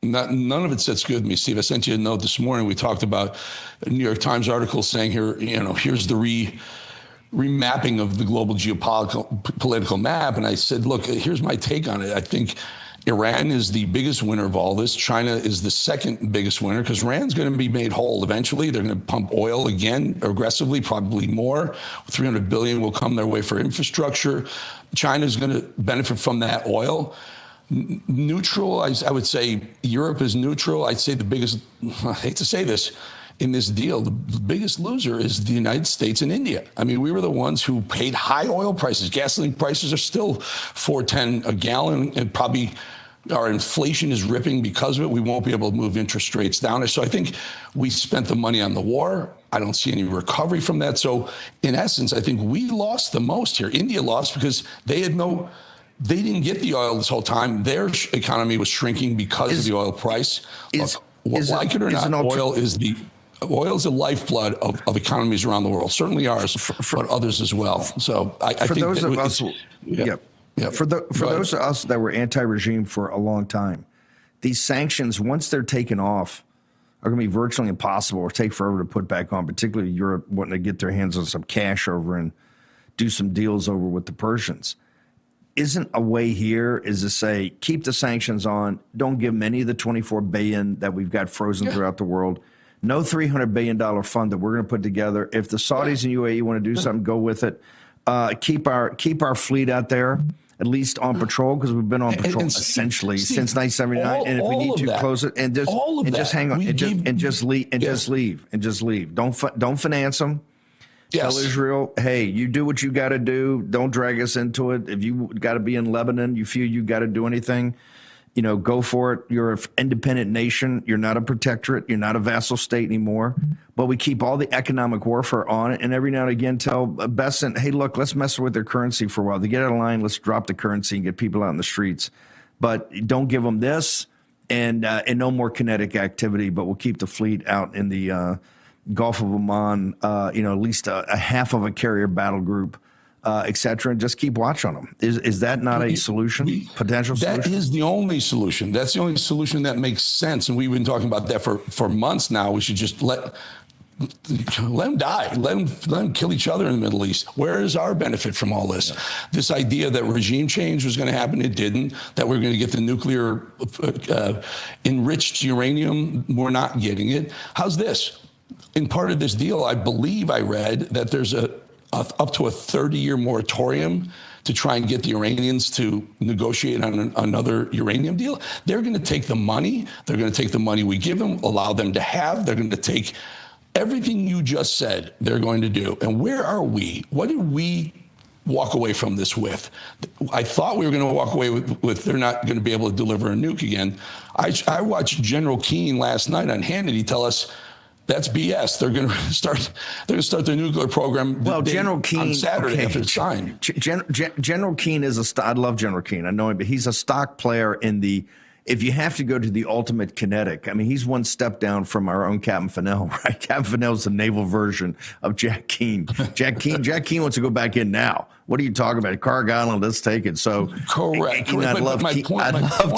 None of it sits good with me, Steve. I sent you a note this morning. We talked about a New York Times article saying here, here's the remapping of the global geopolitical map. And I said, look, here's my take on it. I think Iran is the biggest winner of all this. China is the second biggest winner because Iran's going to be made whole eventually. They're going to pump oil again aggressively, probably more. $300 billion will come their way for infrastructure. China's going to benefit from that oil. Neutral, I would say Europe is neutral. I'd say the biggest, I hate to say this, in this deal, the biggest loser is the United States and India. I mean, we were the ones who paid high oil prices. Gasoline prices are still $4.10 a gallon, and probably our inflation is ripping because of it. We won't be able to move interest rates down. So I think we spent the money on the war. I don't see any recovery from that. So in essence, I think we lost the most here. India lost because they didn't get the oil this whole time. Their economy was shrinking because of the oil price. Like it or not, oil is the lifeblood of economies around the world. Certainly ours, but others as well. So I think those of us, for those of us that were anti-regime for a long time, these sanctions, once they're taken off, are going to be virtually impossible or take forever to put back on. Particularly Europe wanting to get their hands on some cash over and do some deals over with the Persians. Isn't a way here is to say, keep the sanctions on, don't give them any of the $24 billion that we've got frozen throughout the world. No $300 billion fund that we're going to put together. If the Saudis and UAE want to do something, go with it. Keep our fleet out there at least on patrol, because we've been on patrol essentially since 1979. And if we need to close it, and just hang on, and just leave. Don't finance them. Tell Israel, hey, you do what you got to do. Don't drag us into it. If you got to be in Lebanon, you feel you got to do anything, go for it. You're an independent nation. You're not a protectorate. You're not a vassal state anymore. But we keep all the economic warfare on it. And every now and again tell Besson, hey, look, let's mess with their currency for a while. They get out of line. Let's drop the currency and get people out in the streets. But don't give them this and no more kinetic activity. But we'll keep the fleet out in the Gulf of Oman, at least a half of a carrier battle group. Et cetera, and just keep watch on them. Is that not a solution, potential solution? That is the only solution. That's the only solution that makes sense. And we've been talking about that for months now. We should just let them die. Let them kill each other in the Middle East. Where is our benefit from all this? This idea that regime change was going to happen, it didn't. That we're going to get the nuclear enriched uranium, we're not getting it. How's this? In part of this deal, I believe I read that there's up to a 30-year moratorium to try and get the Iranians to negotiate on another uranium deal. They're going to take the money. They're going to take the money we give them, allow them to have. They're going to take everything you just said they're going to do. And where are we? What did we walk away from this with? I thought we were going to walk away with they're not going to be able to deliver a nuke again. I watched General Keane last night on Hannity tell us that's BS. They're going to start their nuclear program. Well, General Keane on Saturday after it's signed. General Keane is I love General Keane. I know him, but he's a stock player in the. If you have to go to the ultimate kinetic, I mean, he's one step down from our own Captain Fennell, right? Captain Fennell's the naval version of Jack Keane. Jack Keane wants to go back in now. What are you talking about? Carg Island, let's take it. So correct. I love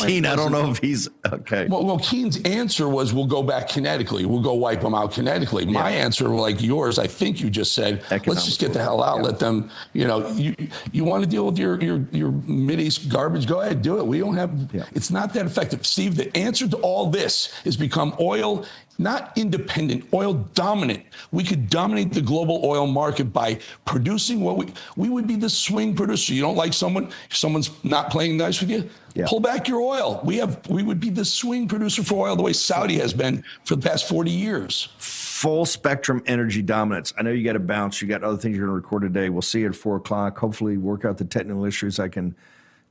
Keane. I don't know if he's okay. Well, Keane's answer was, "We'll go back kinetically. We'll go wipe them out kinetically." Yeah. My answer, like yours, I think you just said, let's just get the hell out. Yeah. Let them. You want to deal with your Mideast garbage? Go ahead, do it. We don't have. Yeah. It's not that effective, Steve. The answer to all this is become oil. Not independent, oil dominant. We could dominate the global oil market by producing what we would be the swing producer. You don't like someone's not playing nice with you? Yeah. Pull back your oil. We would be the swing producer for oil the way Saudi has been for the past 40 years. Full spectrum energy dominance. I know you got to bounce. You got other things you're going to record today. We'll see you at 4 o'clock. Hopefully work out the technical issues. I can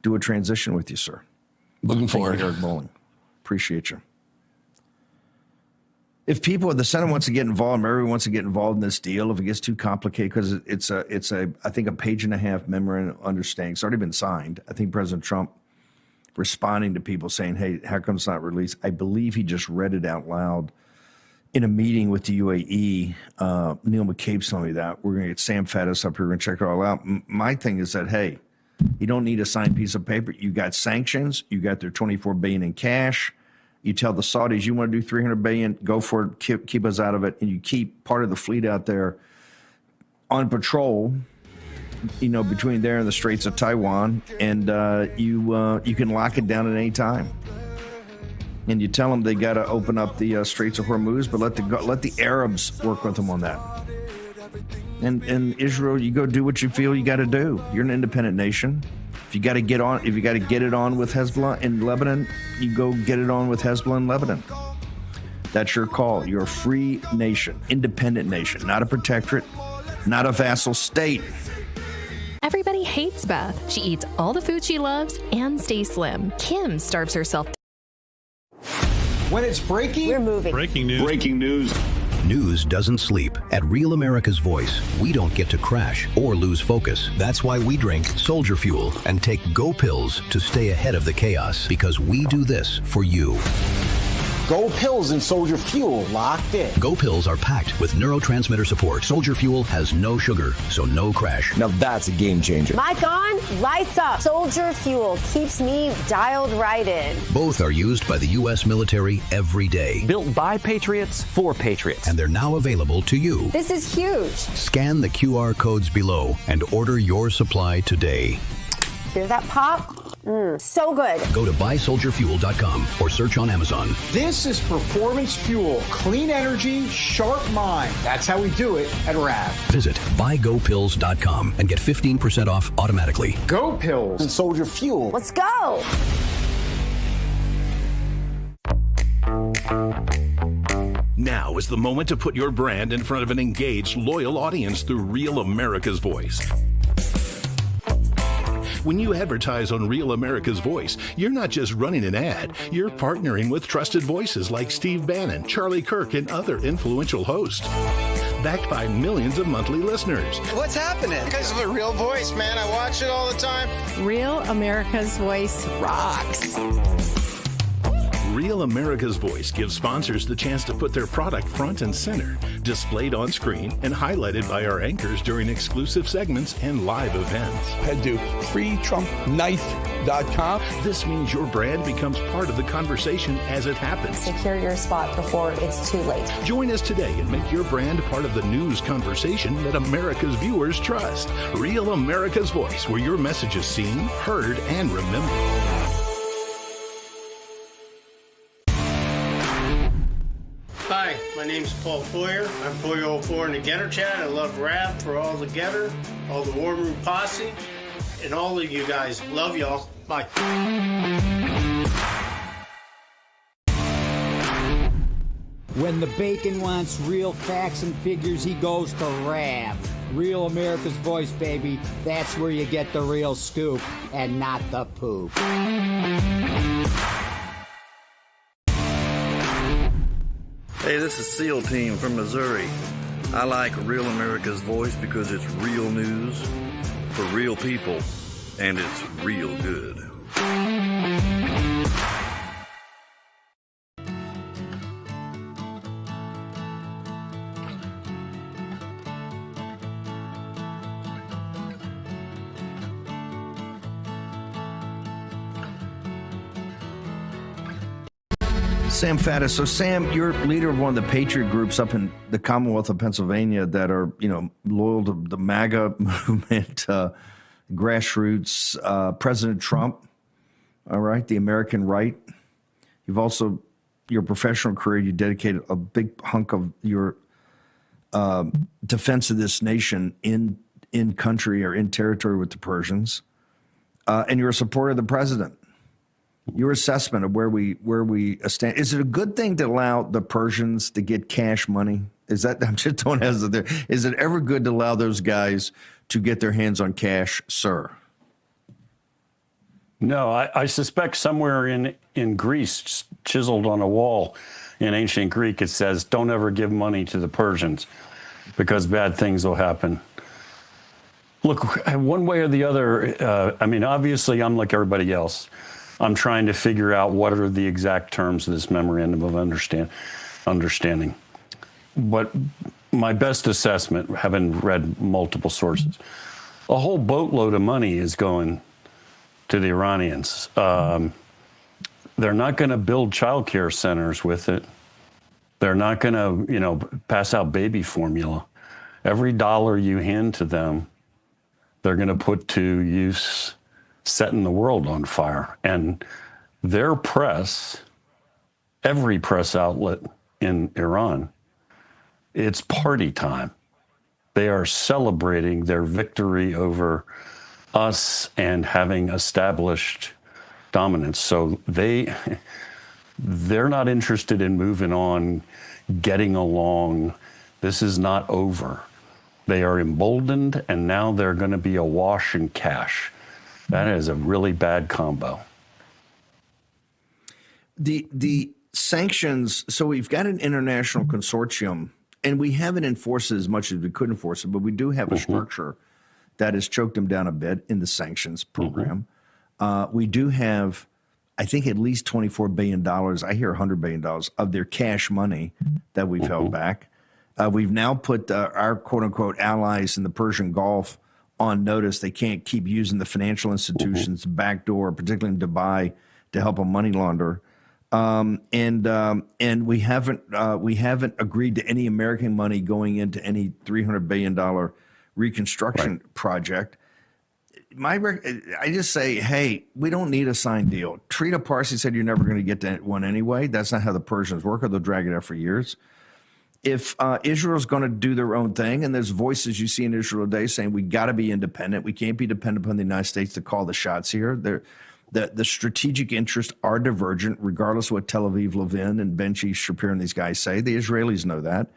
do a transition with you, sir. Looking forward. Eric Bowling. Appreciate you. If the Senate wants to get involved, everyone wants to get involved in this deal, if it gets too complicated, because it's I think a page and a half memorandum of understanding. It's already been signed. I think President Trump responding to people saying, hey, how come it's not released? I believe he just read it out loud in a meeting with the UAE. Neil McCabe's telling me that. We're going to get Sam Faddis up here. We're going to check it all out. My thing is that, hey, you don't need a signed piece of paper. You got sanctions. You got their $24 billion in cash. You tell the Saudis you want to do $300 billion, go for it, keep us out of it, and you keep part of the fleet out there on patrol, between there and the Straits of Taiwan, and you can lock it down at any time. And you tell them they got to open up the Straits of Hormuz, but let the Arabs work with them on that. And Israel, you go do what you feel you got to do. You're an independent nation. If you got to get it on with Hezbollah in Lebanon, you go get it on with Hezbollah in Lebanon. That's your call. You're a free nation, independent nation, not a protectorate, not a vassal state. Everybody hates Beth. She eats all the food she loves and stays slim. Kim starves herself. When it's breaking, we're moving. Breaking news. Breaking news. News doesn't sleep. At Real America's Voice, we don't get to crash or lose focus. That's why we drink Soldier Fuel and take Go Pills to stay ahead of the chaos, because we do this for you. Go Pills and Soldier Fuel locked in. Go Pills are packed with neurotransmitter support. Soldier Fuel has no sugar, so no crash. Now that's a game changer. Mic on, lights up. Soldier Fuel keeps me dialed right in. Both are used by the U.S. military every day. Built by Patriots for Patriots. And they're now available to you. This is huge. Scan the QR codes below and order your supply today. Hear that pop? So good. Go to buysoldierfuel.com or search on Amazon. This is performance fuel. Clean energy, sharp mind. That's how we do it at RAV. Visit buygopills.com and get 15% off automatically. Go Pills and Soldier Fuel. Let's go. Now is the moment to put your brand in front of an engaged, loyal audience through Real America's Voice. When you advertise on Real America's Voice, you're not just running an ad, you're partnering with trusted voices like Steve Bannon, Charlie Kirk, and other influential hosts. Backed by millions of monthly listeners. What's happening? Because of the Real Voice, man. I watch it all the time. Real America's Voice rocks. Real America's Voice gives sponsors the chance to put their product front and center, displayed on screen and highlighted by our anchors during exclusive segments and live events. Head to freetrumpknife.com. This means your brand becomes part of the conversation as it happens. Secure your spot before it's too late. Join us today and make your brand part of the news conversation that America's viewers trust. Real America's Voice, where your message is seen, heard, and remembered. Hi, my name's Paul Poyer. I'm Poyer04 in the Getter Chat. I love rap for all the Getter, all the War Room Posse, and all of you guys. Love y'all. Bye. When the bacon wants real facts and figures, he goes to RAV. Real America's Voice, baby. That's where you get the real scoop and not the poop. Hey, this is SEAL Team from Missouri. I like Real America's Voice because it's real news for real people, and it's real good. Sam Faddis. So, Sam, you're leader of one of the patriot groups up in the Commonwealth of Pennsylvania that are, loyal to the MAGA movement, grassroots, President Trump, all right, the American right. You've also, your professional career, you dedicated a big hunk of your defense of this nation in country or in territory with the Persians, and you're a supporter of the president. Your assessment of where we stand. Is it a good thing to allow the Persians to get cash money? Is that, I'm just throwing it out there. Is it ever good to allow those guys to get their hands on cash, sir? No, I suspect somewhere in Greece, chiseled on a wall in ancient Greek, it says, don't ever give money to the Persians because bad things will happen. Look, one way or the other, obviously I'm like everybody else. I'm trying to figure out what are the exact terms of this memorandum of understanding. But my best assessment, having read multiple sources, a whole boatload of money is going to the Iranians. They're not going to build child care centers with it. They're not going to, pass out baby formula. Every dollar you hand to them, they're going to put to use setting the world on fire. And their press, every press outlet in Iran, it's party time. They are celebrating their victory over us and having established dominance. So they're not interested in moving on, getting along. This is not over. They are emboldened, and now they're going to be awash in cash. That is a really bad combo. The sanctions, so we've got an international consortium, and we haven't enforced it as much as we could enforce it, but we do have a structure that has choked them down a bit in the sanctions program. We do have, I think, at least $24 billion, I hear $100 billion, of their cash money that we've held back. We've now put our quote-unquote allies in the Persian Gulf on notice. They can't keep using the financial institutions backdoor, particularly in Dubai, to help them money launder. And we haven't agreed to any American money going into any $300 billion reconstruction project. I just say, hey, we don't need a signed deal. Trita Parsi said you're never going to get that one anyway. That's not how the Persians work, or they'll drag it out for years. If Israel's going to do their own thing, and there's voices you see in Israel today saying we got to be independent, we can't be dependent upon the United States to call the shots here. The strategic interests are divergent, regardless of what Tel Aviv, Levin, and Ben Shapiro and these guys say. The Israelis know that.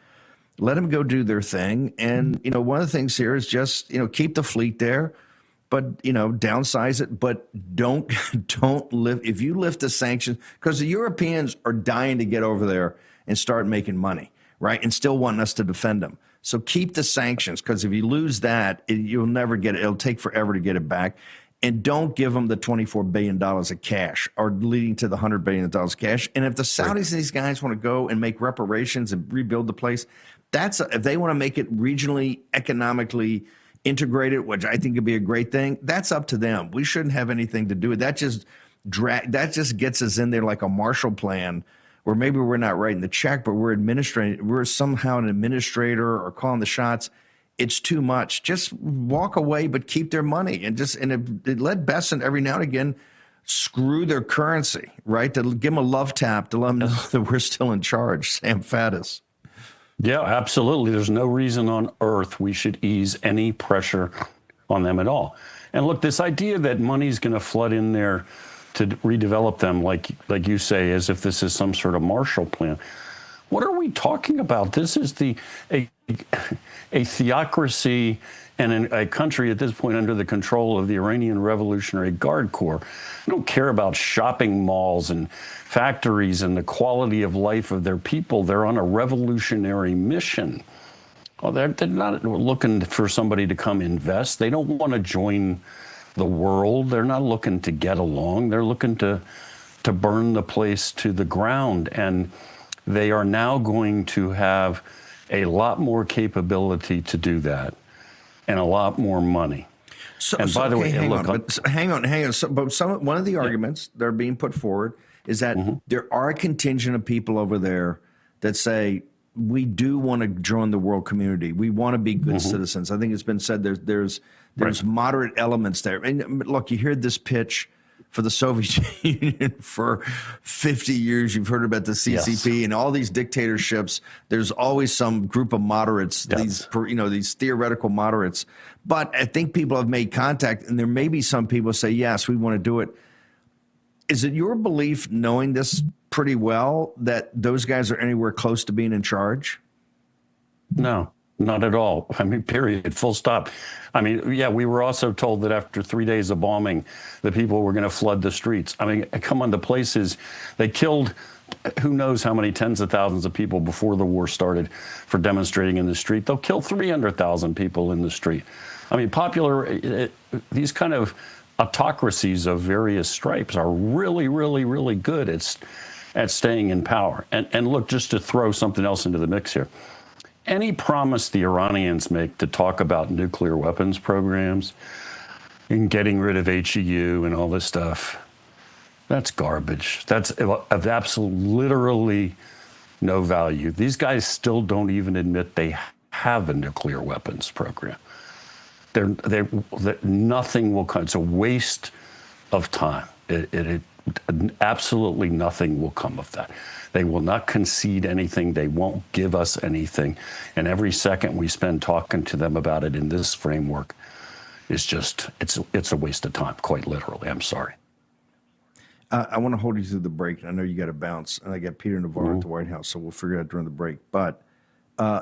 Let them go do their thing. And, one of the things here is just, keep the fleet there, but, downsize it. But don't lift. If you lift the sanctions, because the Europeans are dying to get over there and start making money, right? And still wanting us to defend them. So keep the sanctions, because if you lose that, you'll never get it. It'll take forever to get it back. And don't give them the $24 billion of cash, or leading to the $100 billion of cash. And if the Saudis and these guys want to go and make reparations and rebuild the place, if they want to make it regionally, economically integrated, which I think would be a great thing, that's up to them. We shouldn't have anything to do with that. That just gets us in there like a Marshall Plan, where maybe we're not writing the check, but we're somehow an administrator or calling the shots. It's too much. Just walk away, but keep their money, and let Besson every now and again screw their currency, right? To give them a love tap to let them know that we're still in charge. Sam Faddis. Yeah, absolutely. There's no reason on earth we should ease any pressure on them at all. And look, this idea that money's going to flood in there to redevelop them, like you say, as if this is some sort of Marshall Plan. What are we talking about? This is a theocracy and a country at this point under the control of the Iranian Revolutionary Guard Corps. They don't care about shopping malls and factories and the quality of life of their people. They're on a revolutionary mission. Oh, they're not looking for somebody to come invest. They don't want to join the world. They're not looking to get along. They're looking to burn the place to the ground. And they are now going to have a lot more capability to do that, and a lot more money. By the way, hang on. One of the arguments that are being put forward is that there are a contingent of people over there that say, we do want to join the world community. We want to be good citizens. I think it's been said there's moderate elements there. And look, you hear this pitch for the Soviet Union for 50 years. You've heard about the CCP and all these dictatorships. There's always some group of moderates, these theoretical moderates. But I think people have made contact, and there may be some people say, yes, we want to do it. Is it your belief, knowing this pretty well, that those guys are anywhere close to being in charge? No, not at all. I mean, period, full stop. I mean, yeah, we were also told that after 3 days of bombing, the people were going to flood the streets. I mean, come on, the places, they killed who knows how many tens of thousands of people before the war started for demonstrating in the street. They'll kill 300,000 people in the street. I mean, these kind of autocracies of various stripes are really, really, really good at staying in power. And look, just to throw something else into the mix here, any promise the Iranians make to talk about nuclear weapons programs and getting rid of HEU and all this stuff, that's garbage. That's of absolute, literally no value. These guys still don't even admit they have a nuclear weapons program. Nothing will come. It's a waste of time. Absolutely nothing will come of that. They will not concede anything. They won't give us anything. And every second we spend talking to them about it in this framework is just, it's a waste of time, quite literally. I'm sorry. I want to hold you through the break. I know you got to bounce, and I got Peter Navarro at the White House, so we'll figure it out during the break. But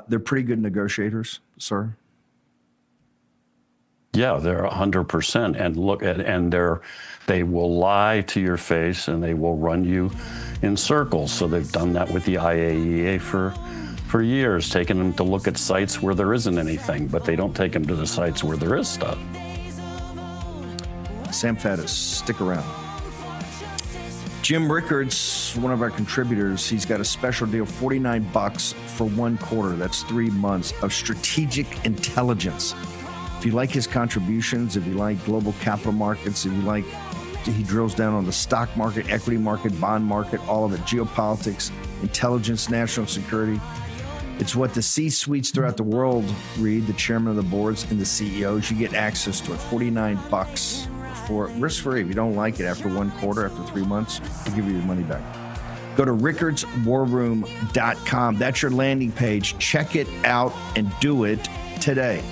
they're pretty good negotiators, sir. Yeah, they're 100%. And look at, and they will lie to your face, and they will run you in circles. So they've done that with the IAEA for years, taking them to look at sites where there isn't anything, but they don't take them to the sites where there is stuff. Sam Faddis, stick around. Jim Rickards, one of our contributors, he's got a special deal, $49 for 1 quarter. That's 3 months of strategic intelligence. If you like his contributions, if you like global capital markets, if you like, he drills down on the stock market, equity market, bond market, all of it, geopolitics, intelligence, national security. It's what the C-suites throughout the world read, the chairman of the boards and the CEOs. You get access to it, $49 for risk-free. If you don't like it after one quarter, after 3 months, we'll give you your money back. Go to rickardswarroom.com. That's your landing page. Check it out and do it today.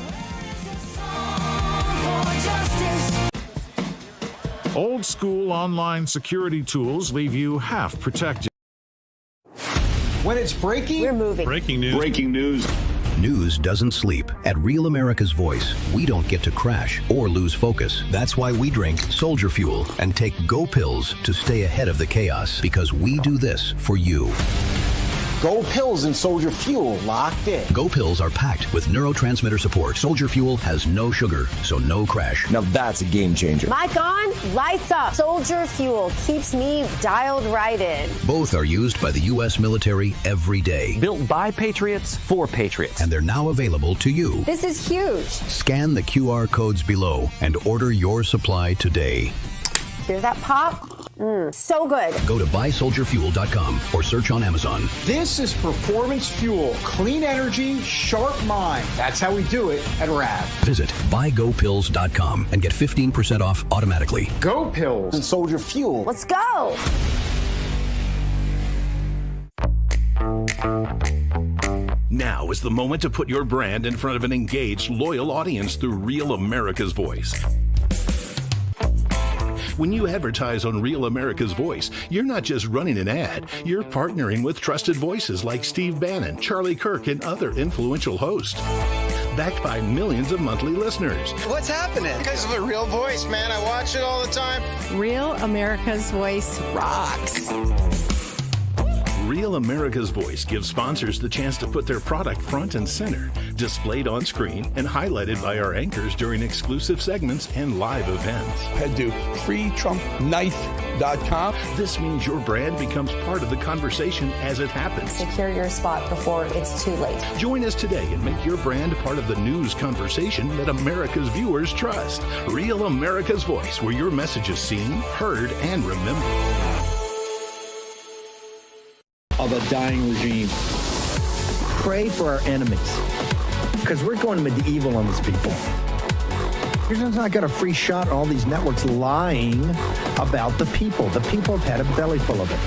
Old school online security tools leave you half protected. When it's breaking, we're moving. Breaking news. Breaking news. News doesn't sleep. At Real America's Voice, we don't get to crash or lose focus. That's why we drink Soldier Fuel and take Go Pills to stay ahead of the chaos, because we do this for you. Go Pills and Soldier Fuel locked in. Go Pills are packed with neurotransmitter support. Soldier Fuel has no sugar, so no crash. Now that's a game changer. Mic on, lights up. Soldier Fuel keeps me dialed right in. Both are used by the U.S. military every day. Built by patriots for patriots. And they're now available to you. This is huge. Scan the QR codes below and order your supply today. Hear that pop? So good. Go to buysoldierfuel.com or search on Amazon. This is performance fuel. Clean energy, sharp mind. That's how we do it at RAV. Visit buygopills.com and get 15% off automatically. Go Pills and Soldier Fuel. Let's go. Now is the moment to put your brand in front of an engaged, loyal audience through Real America's Voice. When you advertise on Real America's Voice, you're not just running an ad, you're partnering with trusted voices like Steve Bannon, Charlie Kirk, and other influential hosts. Backed by millions of monthly listeners. What's happening? Because of the Real Voice, man. I watch it all the time. Real America's Voice rocks. Real America's Voice gives sponsors the chance to put their product front and center, displayed on screen and highlighted by our anchors during exclusive segments and live events. Head to freetrumpknife.com. This means your brand becomes part of the conversation as it happens. Secure your spot before it's too late. Join us today and make your brand part of the news conversation that America's viewers trust. Real America's Voice, where your message is seen, heard, and remembered. Of a dying regime. Pray for our enemies, because we're going medieval on these people. You're not got a free shot on all these networks lying about the people. The people have had a belly full of it.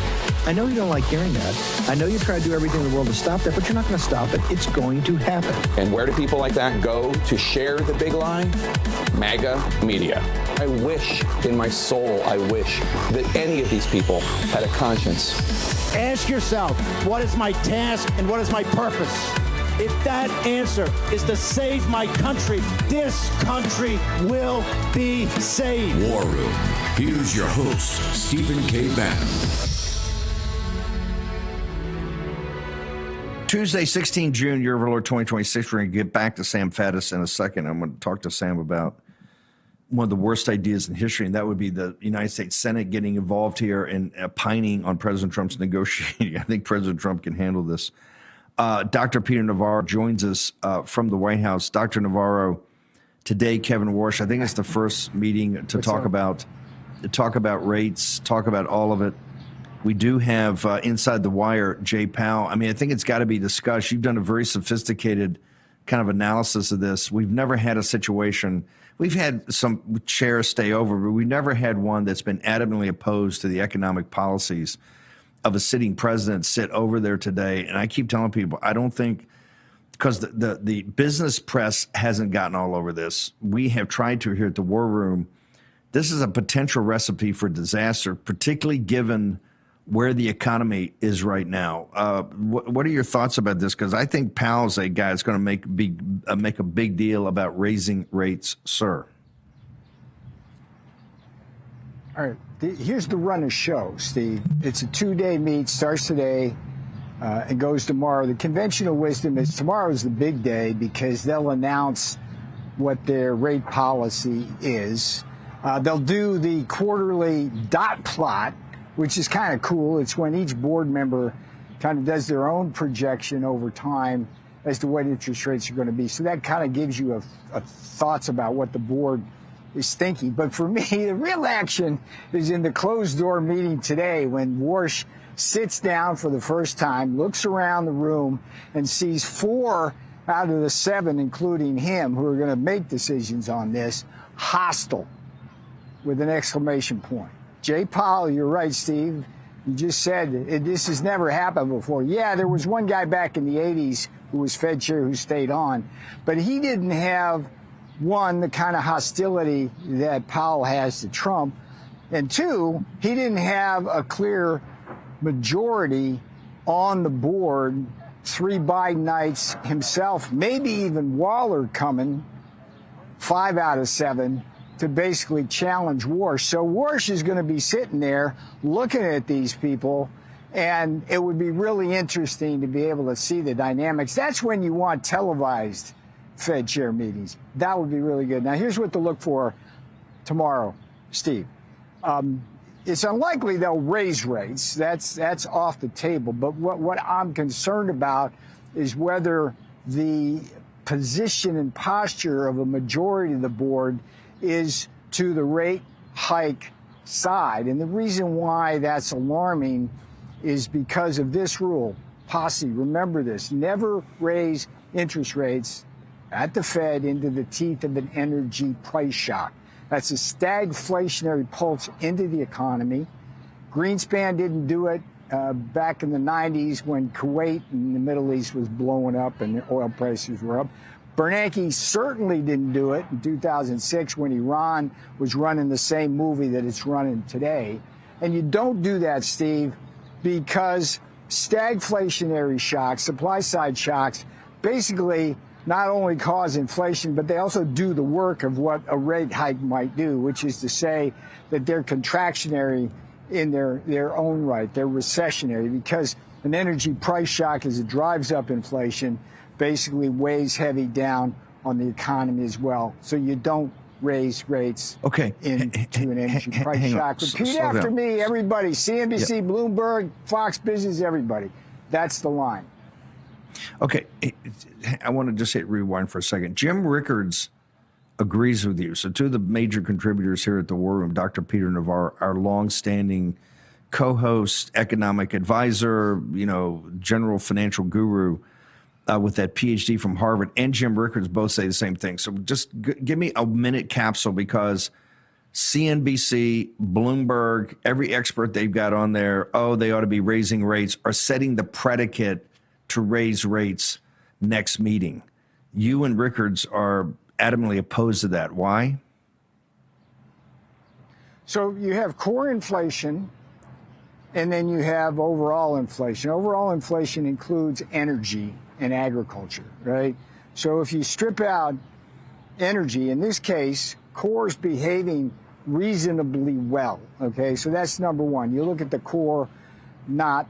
I know you don't like hearing that. I know you try to do everything in the world to stop that, but you're not going to stop it. It's going to happen. And where do people like that go to share the big lie? MAGA media. I wish in my soul, I wish that any of these people had a conscience. Ask yourself, what is my task and what is my purpose? If that answer is to save my country, this country will be saved. War Room. Here's your host, Stephen K. Bannon. Tuesday, 16 June, year of our Lord 2026. We're going to get back to Sam Faddis in a second. I'm going to talk to Sam about one of the worst ideas in history, and that would be the United States Senate getting involved here and pining on President Trump's negotiating. I think President Trump can handle this. Dr. Peter Navarro joins us from the White House. Dr. Navarro, today, Kevin Warsh, I think it's the first meeting to talk about rates, talk about all of it. We do have Inside the Wire, Jay Powell. I mean, I think it's got to be discussed. You've done a very sophisticated kind of analysis of this. We've never had a situation. We've had some chairs stay over, but we've never had one that's been adamantly opposed to the economic policies of a sitting president sit over there today. And I keep telling people, I don't think, because the business press hasn't gotten all over this. We have tried to here at the War Room. This is a potential recipe for disaster, particularly given where the economy is right now. What are your thoughts about this? Because I think Powell's a guy that's going to make a big deal about raising rates, sir. All right, here's the run of show, Steve. It's a 2-day meet, starts today and goes tomorrow. The conventional wisdom is tomorrow is the big day because they'll announce what their rate policy is. They'll do the quarterly dot plot, which is kind of cool. It's when each board member kind of does their own projection over time as to what interest rates are going to be. So that kind of gives you a thoughts about what the board is thinking. But for me, the real action is in the closed door meeting today when Warsh sits down for the first time, looks around the room, and sees 4 out of the 7, including him, who are going to make decisions on this, hostile, with an exclamation point. Jay Powell, you're right, Steve. You just said this has never happened before. Yeah, there was one guy back in the 80s who was Fed chair who stayed on, but he didn't have, one, the kind of hostility that Powell has to Trump, and 2, he didn't have a clear majority on the board, 3 Bidenites himself, maybe even Waller coming, 5 out of 7, to basically challenge Warsh. So Warsh is going to be sitting there looking at these people, and it would be really interesting to be able to see the dynamics. That's when you want televised Fed chair meetings. That would be really good. Now, here's what to look for tomorrow, Steve. It's unlikely they'll raise rates. That's off the table. But what I'm concerned about is whether the position and posture of a majority of the board is to the rate hike side. And the reason why that's alarming is because of this rule. Posse, remember this, never raise interest rates at the Fed into the teeth of an energy price shock. That's a stagflationary pulse into the economy. Greenspan didn't do it back in the 90s when Kuwait and the Middle East was blowing up and the oil prices were up. Bernanke certainly didn't do it in 2006 when Iran was running the same movie that it's running today. And you don't do that, Steve, because stagflationary shocks, supply-side shocks, basically not only cause inflation, but they also do the work of what a rate hike might do, which is to say that they're contractionary in their own right. They're recessionary, because an energy price shock, as it drives up inflation, basically weighs heavy down on the economy as well. So you don't raise rates into an energy price shock. Repeat after me, everybody. CNBC, Bloomberg, Fox Business, everybody. That's the line. Okay, I want to just hit rewind for a second. Jim Rickards agrees with you. So 2 of the major contributors here at the War Room, Dr. Peter Navarre, our longstanding co-host, economic advisor, general financial guru with that PhD from Harvard, and Jim Rickards both say the same thing. So just give me a minute capsule, because CNBC, Bloomberg, every expert they've got on there, they ought to be raising rates, are setting the predicate to raise rates next meeting. You and Rickards are adamantly opposed to that. Why? So you have core inflation, and then you have overall inflation. Overall inflation includes energy and agriculture, right? So if you strip out energy, in this case, core is behaving reasonably well, okay? So that's number one. You look at the core, not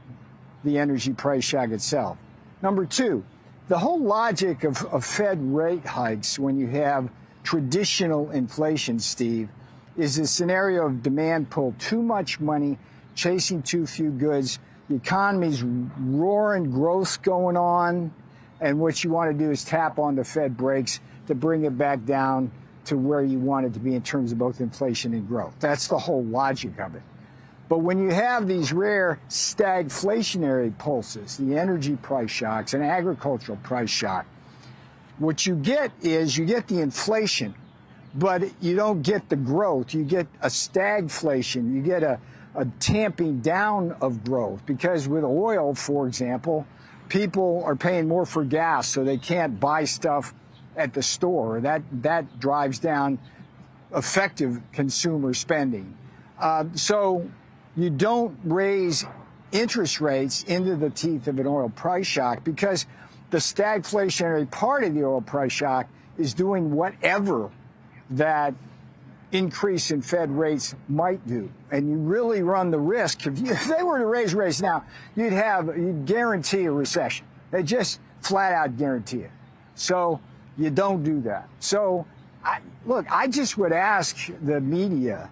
the energy price shock itself. Number 2, the whole logic of Fed rate hikes when you have traditional inflation, Steve, is a scenario of demand pull, too much money, chasing too few goods. The economy's roaring, growth's going on, and what you want to do is tap on the Fed brakes to bring it back down to where you want it to be in terms of both inflation and growth. That's the whole logic of it. But when you have these rare stagflationary pulses, the energy price shocks and agricultural price shock, what you get is you get the inflation, but you don't get the growth. You get a stagflation. You get a tamping down of growth, because with oil, for example, people are paying more for gas, so they can't buy stuff at the store. That drives down effective consumer spending. So you don't raise interest rates into the teeth of an oil price shock, because the stagflationary part of the oil price shock is doing whatever that increase in Fed rates might do. And you really run the risk. If they were to raise rates now, you'd guarantee a recession. They just flat out guarantee it. So you don't do that. So I just would ask the media,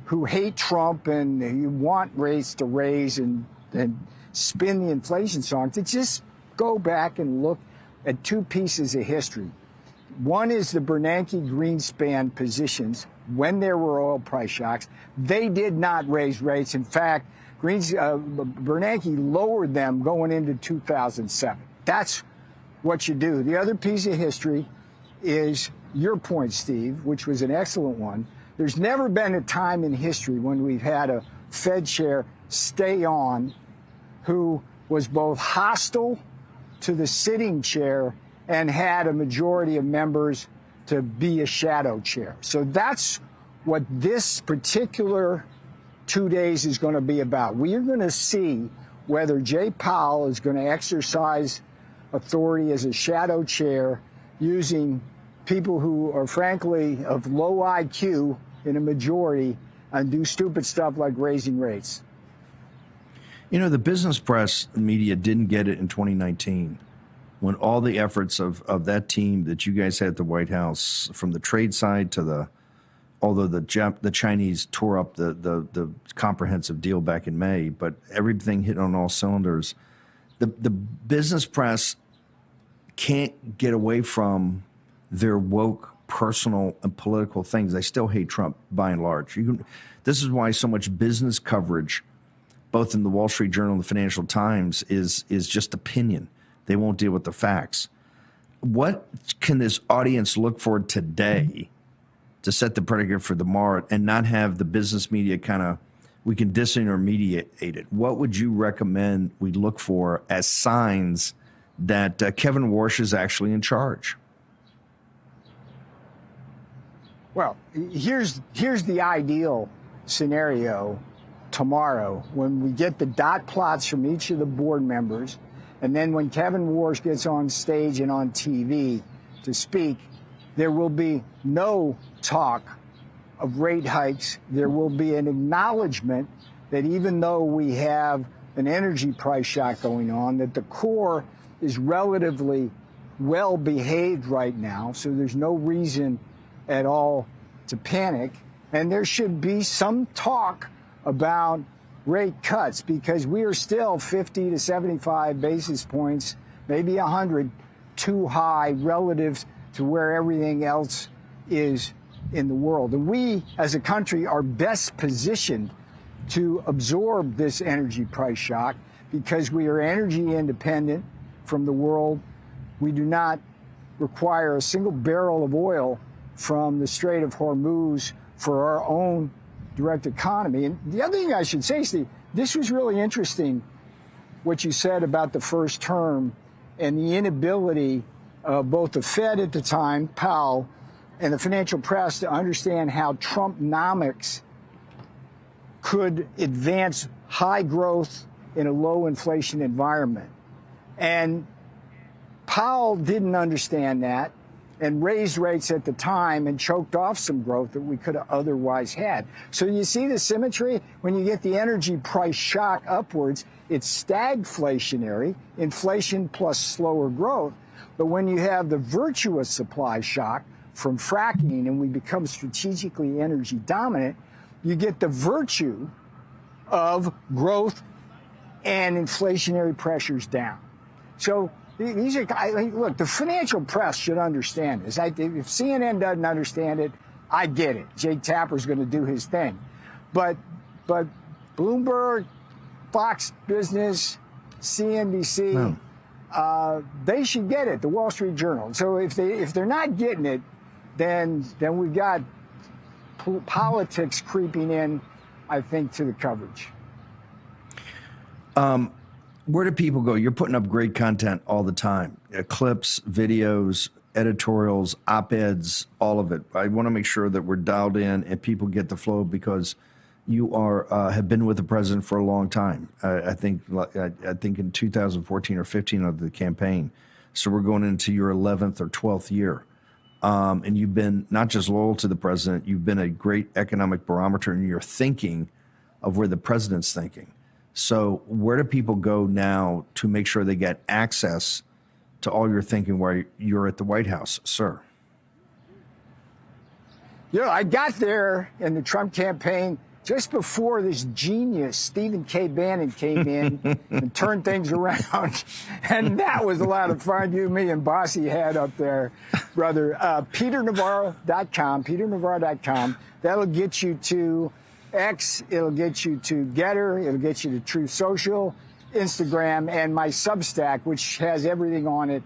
who hate Trump and who want rates to raise and spin the inflation song, to just go back and look at 2 pieces of history. One is the Bernanke-Greenspan positions when there were oil price shocks. They did not raise rates. In fact, Bernanke lowered them going into 2007. That's what you do. The other piece of history is your point, Steve, which was an excellent one. There's never been a time in history when we've had a Fed chair stay on who was both hostile to the sitting chair and had a majority of members to be a shadow chair. So that's what this particular 2 days is going to be about. We are going to see whether Jay Powell is going to exercise authority as a shadow chair using people who are frankly of low IQ in a majority and do stupid stuff like raising rates. You know, the business press media didn't get it in 2019 when all the efforts of that team that you guys had at the White House, from the trade side to the, although the Chinese tore up the comprehensive deal back in May, but everything hit on all cylinders. The business press can't get away from their woke personal and political things. They still hate Trump by and large. This is why so much business coverage, both in the Wall Street Journal and the Financial Times, is just opinion. They won't deal with the facts. What can this audience look for today to set the predicate for tomorrow and not have the business media kind of, we can disintermediate it? What would you recommend we look for as signs that Kevin Warsh is actually in charge? Well, here's the ideal scenario tomorrow when we get the dot plots from each of the board members, and then when Kevin Warsh gets on stage and on TV to speak, there will be no talk of rate hikes. There will be an acknowledgement that even though we have an energy price shock going on, that the core is relatively well behaved right now, so there's no reason at all to panic. And there should be some talk about rate cuts because we are still 50 to 75 basis points, maybe 100, too high relative to where everything else is in the world. And we, as a country, are best positioned to absorb this energy price shock because we are energy independent from the world. We do not require a single barrel of oil from the Strait of Hormuz for our own direct economy. And the other thing I should say, Steve, this was really interesting, what you said about the first term and the inability of both the Fed at the time, Powell, and the financial press to understand how Trumpnomics could advance high growth in a low inflation environment. And Powell didn't understand that and raised rates at the time and choked off some growth that we could have otherwise had. So you see the symmetry? When you get the energy price shock upwards, it's stagflationary, inflation plus slower growth. But when you have the virtuous supply shock from fracking and we become strategically energy dominant, you get the virtue of growth and inflationary pressures down. So these are, look, the financial press should understand this. If CNN doesn't understand it, I get it. Jake Tapper's going to do his thing. But Bloomberg, Fox Business, CNBC, they should get it, the Wall Street Journal. So if they're not getting it, then we've got politics creeping in, I think, to the coverage. Where do people go? You're putting up great content all the time. Clips, videos, editorials, op-eds, all of it. I want to make sure that we're dialed in and people get the flow because you have been with the president for a long time. I think in 2014 or 15 of the campaign. So we're going into your 11th or 12th year. And you've been not just loyal to the president, you've been a great economic barometer in your thinking of where the president's thinking. So where do people go now to make sure they get access to all your thinking while you're at the White House, sir? Yeah, I got there in the Trump campaign just before this genius, Stephen K. Bannon, came in and turned things around. And that was a lot of fun. You, me, and Bossy had up there, brother. PeterNavarro.com, PeterNavarro.com. That'll get you to X, it'll get you to Getter, it'll get you to Truth Social, Instagram, and my Substack, which has everything on it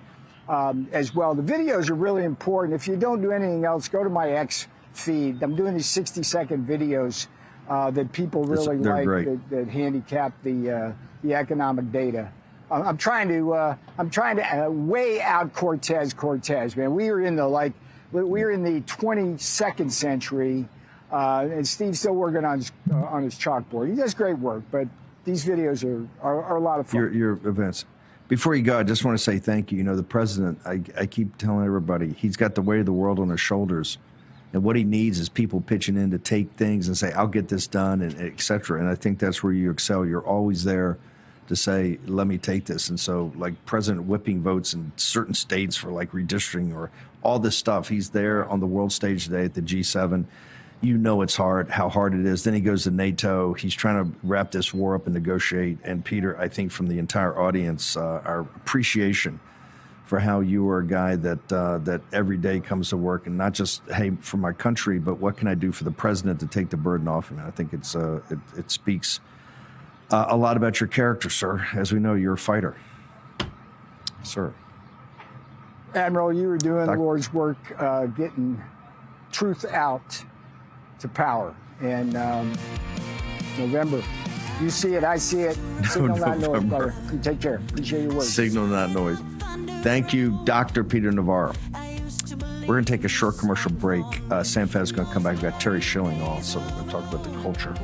as well. The videos are really important. If you don't do anything else, go to my X feed. I'm doing these 60-second videos that people really like that handicap the economic data. I'm trying to way out Cortez, man. We were in the 22nd century, and Steve's still working on his chalkboard. He does great work, but these videos are a lot of fun. Your events. Before you go, I just want to say thank you. You know, the president, I keep telling everybody, he's got the weight of the world on his shoulders. And what he needs is people pitching in to take things and say, I'll get this done, and et cetera. And I think that's where you excel. You're always there to say, let me take this. And so, like, President whipping votes in certain states for, like, redistricting or all this stuff, he's there on the world stage today at the G7. You know it's hard, how hard it is. Then he goes to NATO. He's trying to wrap this war up and negotiate. And, Peter, I think from the entire audience, our appreciation for how you are a guy that every day comes to work, and not just, hey, for my country, but what can I do for the president to take the burden off him? And I think it speaks a lot about your character, sir. As we know, you're a fighter, sir. Admiral, you were doing the Lord's work, getting truth out to power. And November, you see it, I see it. Signal not noise, brother. You take care. Appreciate your work. Signal not noise. Thank you, Dr. Peter Navarro. We're going to take a short commercial break. Sam Fez is going to come back. We've got Terry Schilling also. We're going to talk about the culture.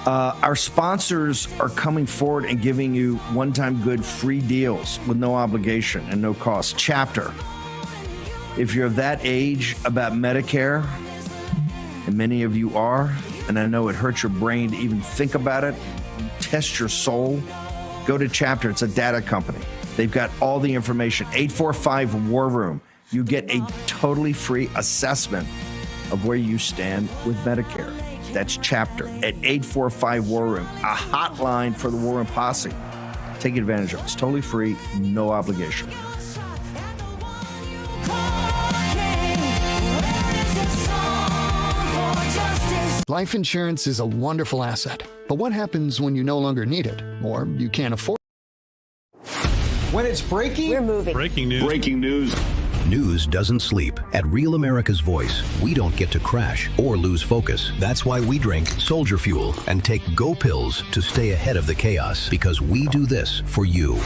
Our sponsors are coming forward and giving you one-time good free deals with no obligation and no cost. Chapter. If you're of that age about Medicare, and many of you are, and I know it hurts your brain to even think about it, test your soul, go to Chapter. It's a data company. They've got all the information. 845 War Room. You get a totally free assessment of where you stand with Medicare. That's Chapter at 845 War Room, a hotline for the War Room posse. Take advantage of it. It's totally free, no obligation. Life insurance is a wonderful asset, but what happens when you no longer need it, or you can't afford it? When it's breaking, we're moving. Breaking news. Breaking news. News doesn't sleep. At Real America's Voice, we don't get to crash or lose focus. That's why we drink Soldier Fuel and take Go Pills to stay ahead of the chaos, because we do this for you.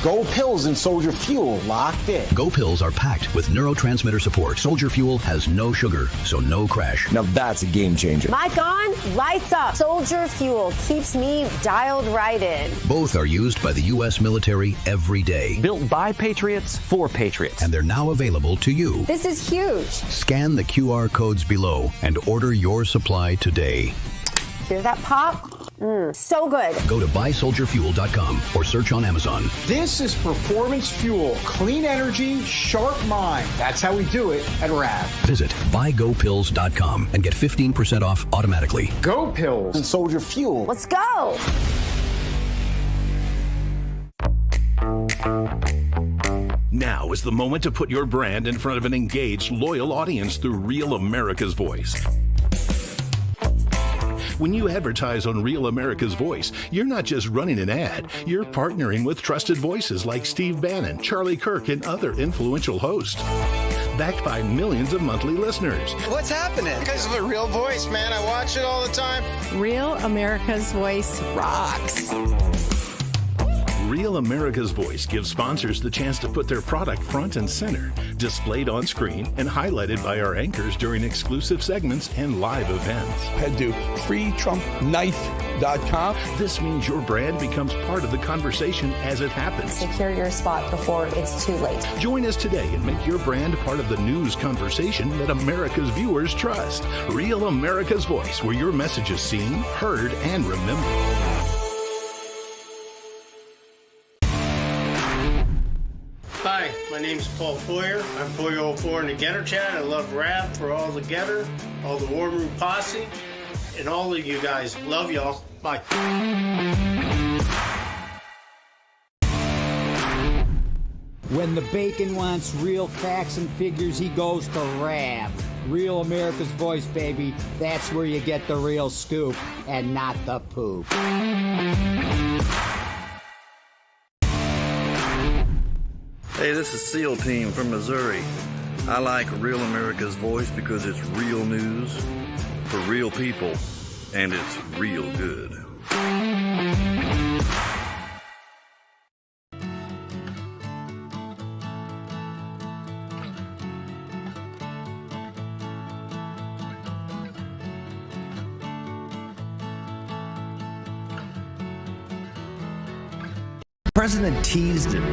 Go Pills and Soldier Fuel, locked in. Go Pills are packed with neurotransmitter support. Soldier Fuel has no sugar, so no crash. Now that's a game changer. Mic on, lights up. Soldier Fuel keeps me dialed right in. Both are used by the U.S. military every day. Built by Patriots for Patriots. And they're now available to you. This is huge. Scan the QR codes below and order your supply today. Hear that pop? So good. Go to buysoldierfuel.com or search on Amazon. This is performance fuel. Clean energy, sharp mind. That's how we do it at RAV. Visit buygopills.com and get 15% off automatically. Go Pills and Soldier Fuel. Let's go. Now is the moment to put your brand in front of an engaged, loyal audience through Real America's Voice. When you advertise on Real America's Voice, you're not just running an ad, you're partnering with trusted voices like Steve Bannon, Charlie Kirk, and other influential hosts. Backed by millions of monthly listeners. What's happening? Because of the Real Voice, man. I watch it all the time. Real America's Voice rocks. Real America's Voice gives sponsors the chance to put their product front and center, displayed on screen and highlighted by our anchors during exclusive segments and live events. Head to freetrumpknife.com. This means your brand becomes part of the conversation as it happens. Secure your spot before it's too late. Join us today and make your brand part of the news conversation that America's viewers trust. Real America's Voice, where your message is seen, heard, and remembered. Hi, my name's Paul Foyer. I'm Foyer04 in the Getter Chat. I love rap for all the Getter, all the War Room Posse, and all of you guys. Love y'all. Bye. When the bacon wants real facts and figures, he goes to RAB. Real America's Voice, baby. That's where you get the real scoop and not the poop. Hey, this is SEAL Team from Missouri. I like Real America's Voice because it's real news for real people, and it's real good. President teased it.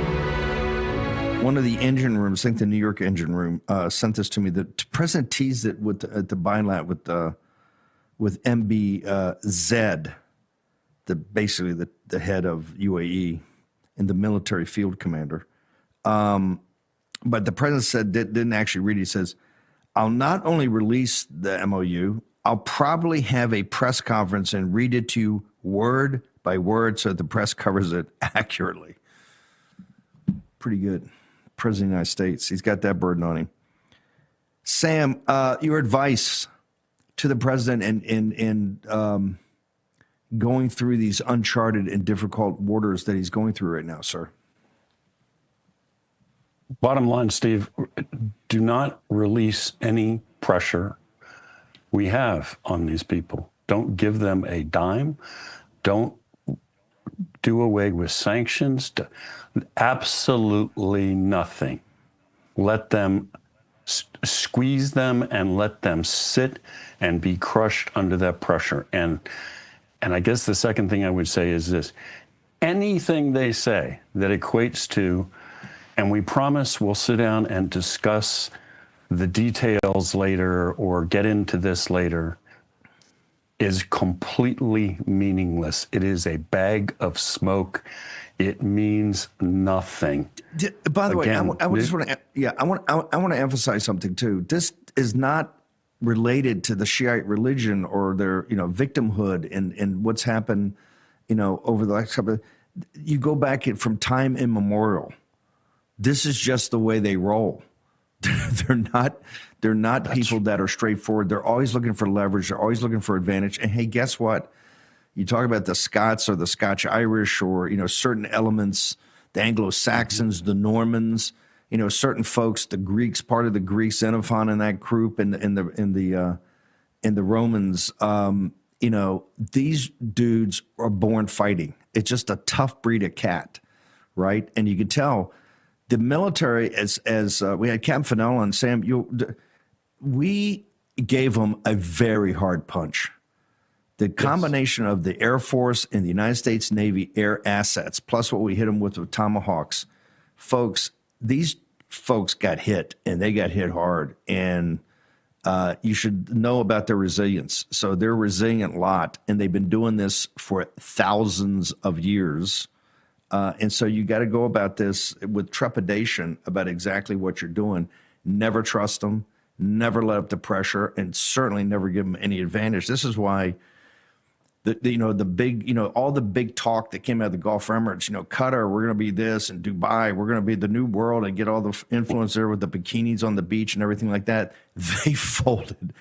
One of the engine rooms, I think the New York engine room, sent this to me. The president teased it at the Bylat with MBZ, basically the head of UAE and the military field commander. But the president said didn't actually read it. He says, "I'll not only release the MOU, I'll probably have a press conference and read it to you word by word so that the press covers it accurately." Pretty good. President of the United States. He's got that burden on him. Sam, your advice to the president in going through these uncharted and difficult waters that he's going through right now, sir. Bottom line, Steve, do not release any pressure we have on these people. Don't give them a dime. Don't do away with sanctions. Absolutely nothing. Let them squeeze them and let them sit and be crushed under that pressure. And I guess the second thing I would say is this. Anything they say that equates to, and we promise we'll sit down and discuss the details later or get into this later, is completely meaningless. It is a bag of smoke. It means nothing. By the way, I just want to emphasize something too. This is not related to the Shiite religion or their victimhood and what's happened over the last couple of, you go back from time immemorial. This is just the way they roll. They're not people that are straightforward. They're always looking for leverage. They're always looking for advantage. And hey, guess what? You talk about the Scots or the Scotch-Irish or, certain elements, the Anglo-Saxons, the Normans, certain folks, the Greeks, part of the Greeks, Xenophon in that group, and the Romans, these dudes are born fighting. It's just a tough breed of cat, right? And you can tell the military, as we had Captain Fennell and Sam, we gave them a very hard punch. The combination of the Air Force and the United States Navy air assets, plus what we hit them with Tomahawks, folks, these folks got hit, and they got hit hard. And you should know about their resilience. So they're a resilient lot, and they've been doing this for thousands of years. And so you got to go about this with trepidation about exactly what you're doing. Never trust them, never let up the pressure, and certainly never give them any advantage. This is why the big, all the big talk that came out of the Gulf Emirates, Qatar, we're going to be this, and Dubai, we're going to be the new world and get all the influence there with the bikinis on the beach and everything like that. They folded.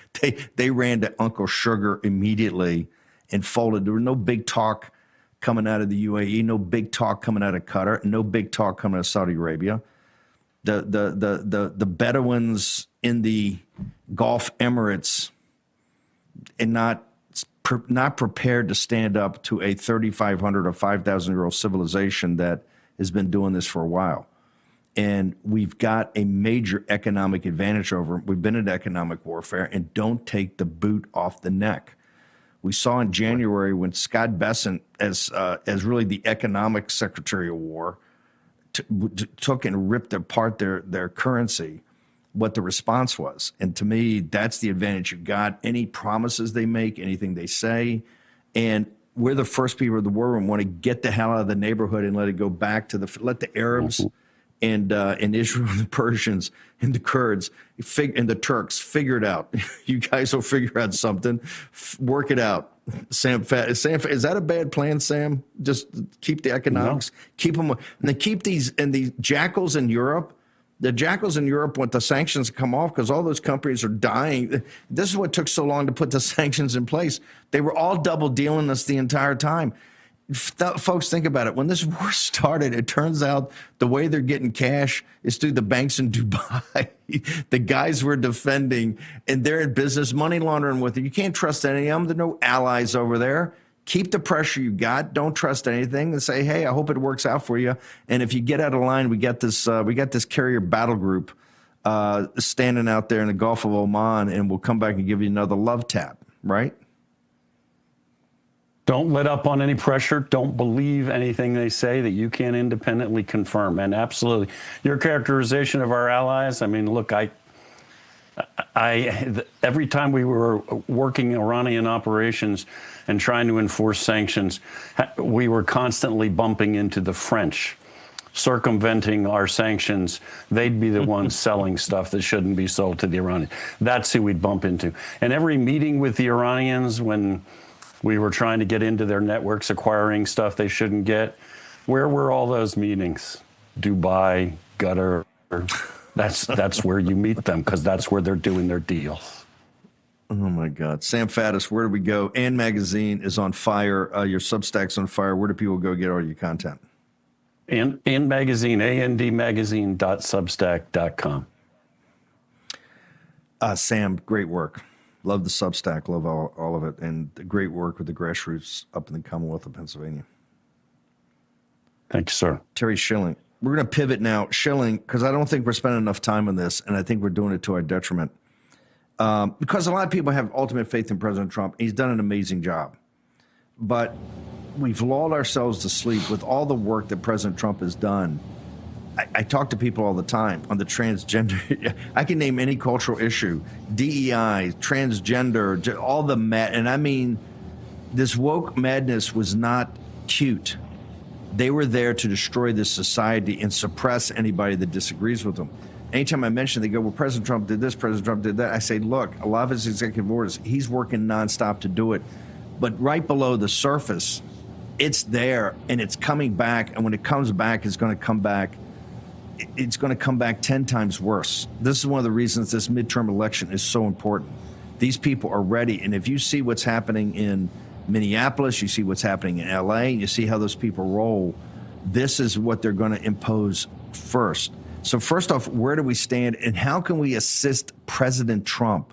They ran to Uncle Sugar immediately and folded. There was no big talk coming out of the UAE, no big talk coming out of Qatar, no big talk coming out of Saudi Arabia. The Bedouins in the Gulf Emirates and not prepared to stand up to a 3,500 or 5,000-year-old civilization that has been doing this for a while. And we've got a major economic advantage over them. We've been in economic warfare, and don't take the boot off the neck. We saw in January when Scott Bessent, as really the economic secretary of war, took and ripped apart their currency, what the response was. And to me, that's the advantage you got. Any promises they make, anything they say, and we're the first people in the war room want to get the hell out of the neighborhood and let it go back to let the Arabs and Israel and the Persians and the Kurds and the Turks figure it out. You guys will figure out something. Work it out. Sam, is that a bad plan, Sam? Just keep the economics, keep them, and they keep these jackals in Europe. The jackals in Europe want the sanctions to come off because all those companies are dying. This is what took so long to put the sanctions in place. They were all double dealing us the entire time. Folks, think about it. When this war started, it turns out the way they're getting cash is through the banks in Dubai. The guys we're defending, and they're in business money laundering with it. You can't trust any of them. There are no allies over there. Keep the pressure you got. Don't trust anything, and say, hey, I hope it works out for you. And if you get out of line, we got this carrier battle group standing out there in the Gulf of Oman, and we'll come back and give you another love tap, right? Don't let up on any pressure. Don't believe anything they say that you can't independently confirm. And absolutely, your characterization of our allies, I mean, look, every time we were working Iranian operations and trying to enforce sanctions, we were constantly bumping into the French, circumventing our sanctions. They'd be the ones selling stuff that shouldn't be sold to the Iranians. That's who we'd bump into. And every meeting with the Iranians, when we were trying to get into their networks, acquiring stuff they shouldn't get, where were all those meetings? Dubai, Qatar. That's where you meet them, because that's where they're doing their deals. Oh, my God. Sam Faddis, where do we go? And Magazine is on fire. Your Substack's on fire. Where do people go get all your content? And Magazine, andmagazine.substack.com. Sam, great work. Love the Substack. Love all of it. And great work with the grassroots up in the Commonwealth of Pennsylvania. Thank you, sir. Terry Schilling. We're going to pivot now. Schilling, because I don't think we're spending enough time on this, and I think we're doing it to our detriment. Because a lot of people have ultimate faith in President Trump. He's done an amazing job. But we've lulled ourselves to sleep with all the work that President Trump has done. I talk to people all the time on the transgender. I can name any cultural issue, DEI, transgender, all the and I mean, this woke madness was not cute. They were there to destroy this society and suppress anybody that disagrees with them. Anytime I mention, they go, well, President Trump did this, President Trump did that. I say, look, a lot of his executive orders, he's working nonstop to do it. But right below the surface, it's there and it's coming back. And when it comes back, it's going to come back. It's going to come back 10 times worse. This is one of the reasons this midterm election is so important. These people are ready. And if you see what's happening in Minneapolis, you see what's happening in LA, you see how those people roll, this is what they're going to impose first. So first off, where do we stand and how can we assist President Trump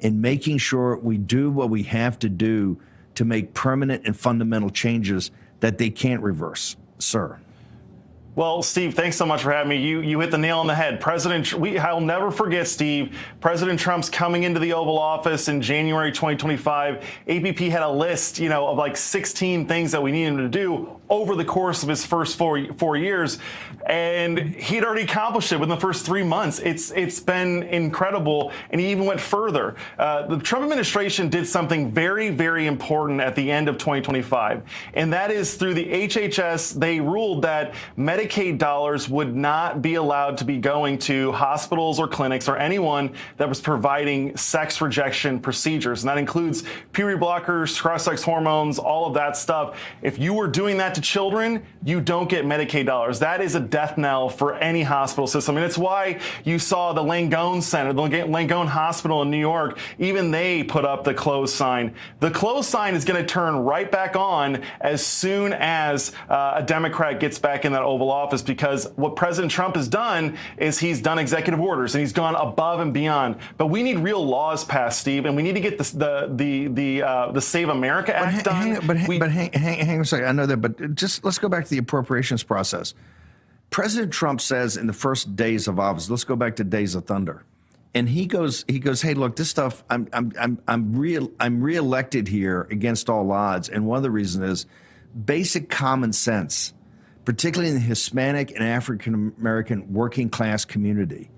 in making sure we do what we have to do to make permanent and fundamental changes that they can't reverse, sir? Well, Steve, thanks so much for having me. You hit the nail on the head. I'll never forget, Steve, President Trump's coming into the Oval Office in January 2025. APP had a list, of like 16 things that we needed him to do over the course of his first four years. And he'd already accomplished it within the first 3 months. It's been incredible. And he even went further. The Trump administration did something very, very important at the end of 2025. And that is through the HHS, they ruled that Medicaid dollars would not be allowed to be going to hospitals or clinics or anyone that was providing sex rejection procedures. And that includes puberty blockers, cross-sex hormones, all of that stuff. If you were doing that to children, you don't get Medicaid dollars. That is a death knell for any hospital system. And it's why you saw the Langone Center, the Langone Hospital in New York, even they put up the close sign. The close sign is going to turn right back on as soon as a Democrat gets back in that Oval Office, because what President Trump has done is he's done executive orders and he's gone above and beyond. But we need real laws passed, Steve, and we need to get the Save America Act done. Hang on a second. I know that, but just let's go back to the appropriations process. President Trump says in the first days of office, let's go back to Days of Thunder, and he goes, hey, look, this stuff, I'm reelected here against all odds, and one of the reasons is basic common sense, particularly in the Hispanic and African American working class community,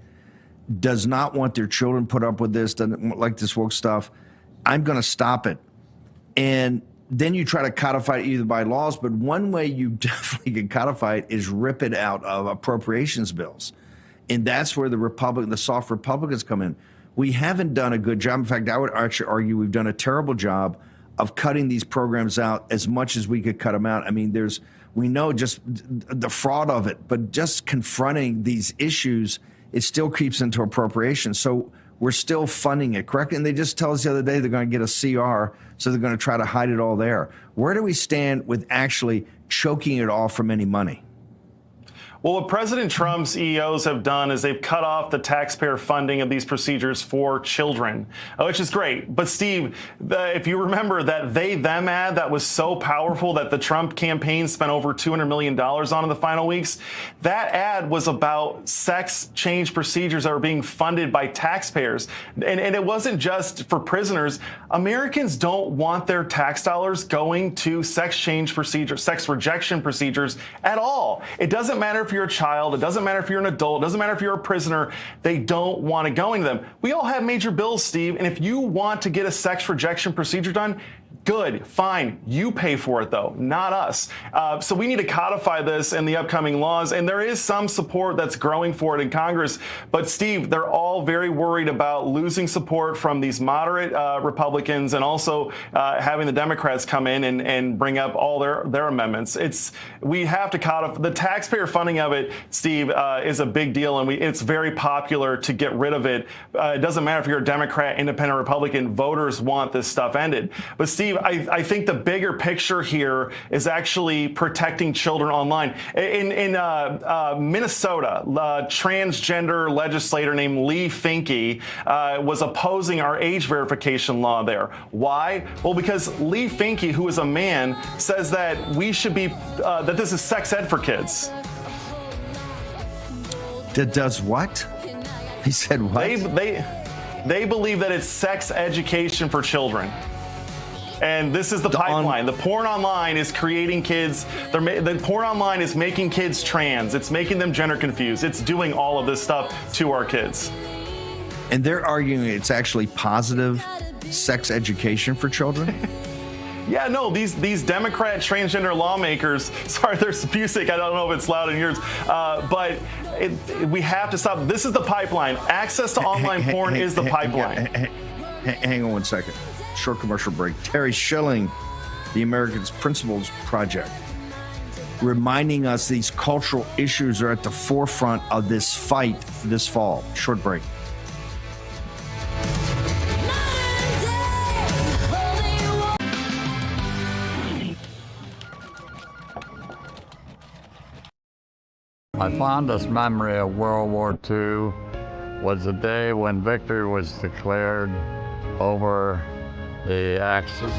does not want their children put up with this, doesn't like this woke stuff. I'm going to stop it. And then you try to codify it either by laws, but one way you definitely can codify it is rip it out of appropriations bills. And that's where the soft Republicans come in. We haven't done a good job. In fact, I would actually argue we've done a terrible job of cutting these programs out as much as we could cut them out. I mean, we know just the fraud of it, but just confronting these issues it still creeps into appropriation. So we're still funding it, correct? And they just tell us the other day they're going to get a CR, so they're going to try to hide it all there. Where do we stand with actually choking it off from any money? Well, what President Trump's EOs have done is they've cut off the taxpayer funding of these procedures for children, which is great. But Steve, if you remember that they-them ad that was so powerful that the Trump campaign spent over $200 million on in the final weeks, that ad was about sex change procedures that were being funded by taxpayers. And it wasn't just for prisoners. Americans don't want their tax dollars going to sex change procedures, sex rejection procedures at all. It doesn't matter if you're a child, it doesn't matter if you're an adult, it doesn't matter if you're a prisoner, they don't want to go into them. We all have major bills, Steve, and if you want to get a sex rejection procedure done, good, fine. You pay for it, though, not us. So we need to codify this in the upcoming laws, and there is some support that's growing for it in Congress. But, Steve, they're all very worried about losing support from these moderate Republicans and also having the Democrats come in and bring up all their amendments. We have to codify. The taxpayer funding of it, Steve, is a big deal, and it's very popular to get rid of it. It doesn't matter if you're a Democrat, Independent, Republican, voters want this stuff ended. But, Steve, I think the bigger picture here is actually protecting children online. In Minnesota, a transgender legislator named Lee Finke was opposing our age verification law there. Why? Well, because Lee Finke, who is a man, says that we should be, that this is sex ed for kids. That does what? He said what? They believe that it's sex education for children. And this is the pipeline. The porn online is creating kids. The porn online is making kids trans. It's making them gender confused. It's doing all of this stuff to our kids. And they're arguing it's actually positive sex education for children? Yeah, no, these Democrat transgender lawmakers, sorry, there's music, I don't know if it's loud in yours, but we have to stop. This is the pipeline. Access to online porn is the pipeline. Hang on one second. Short commercial break. Terry Schilling, the Americans Principles Project, reminding us these cultural issues are at the forefront of this fight this fall. Short break. My fondest memory of World War II was the day when victory was declared over the Axis.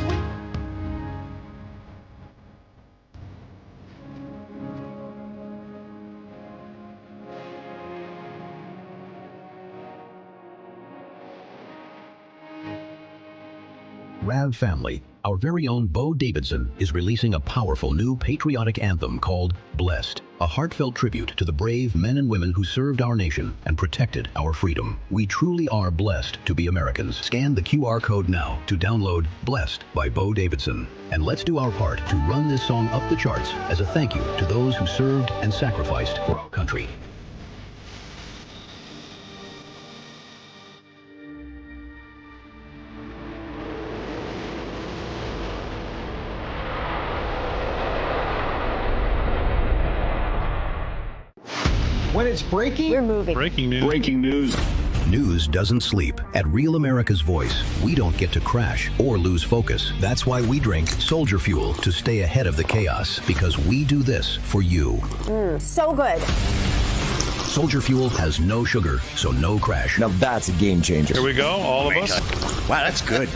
Rav family, our very own Bo Davidson is releasing a powerful new patriotic anthem called Blessed, a heartfelt tribute to the brave men and women who served our nation and protected our freedom. We truly are blessed to be Americans. Scan the QR code now to download Blessed by Bo Davidson. And let's do our part to run this song up the charts as a thank you to those who served and sacrificed for our country. When it's breaking, we're moving. Breaking news. Breaking news. News doesn't sleep. At Real America's Voice, we don't get to crash or lose focus. That's why we drink Soldier Fuel to stay ahead of the chaos, because we do this for you. So good. Soldier Fuel has no sugar, so no crash. Now that's a game changer. Here we go, all of us. Wow, that's good.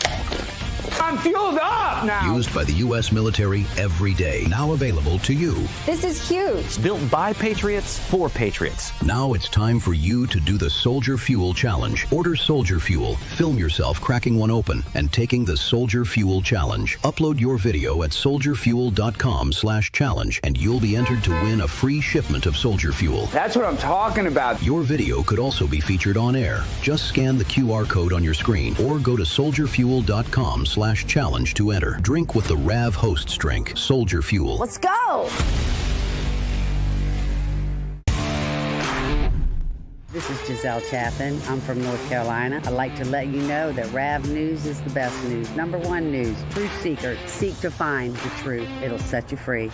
I'm fueled up now. Used by the U.S. military every day. Now available to you. This is huge. Built by Patriots for Patriots. Now it's time for you to do the Soldier Fuel Challenge. Order Soldier Fuel, film yourself cracking one open, and taking the Soldier Fuel Challenge. Upload your video at soldierfuel.com/challenge, and you'll be entered to win a free shipment of Soldier Fuel. That's what I'm talking about. Your video could also be featured on air. Just scan the QR code on your screen or go to soldierfuel.com/challenge to enter. Drink with the Rav Hosts drink, Soldier Fuel. Let's go. This is Giselle Chaffin. I'm from North Carolina. I'd like to let you know that Rav News is the best news. Number one news. Truth seekers seek to find the truth. It'll set you free.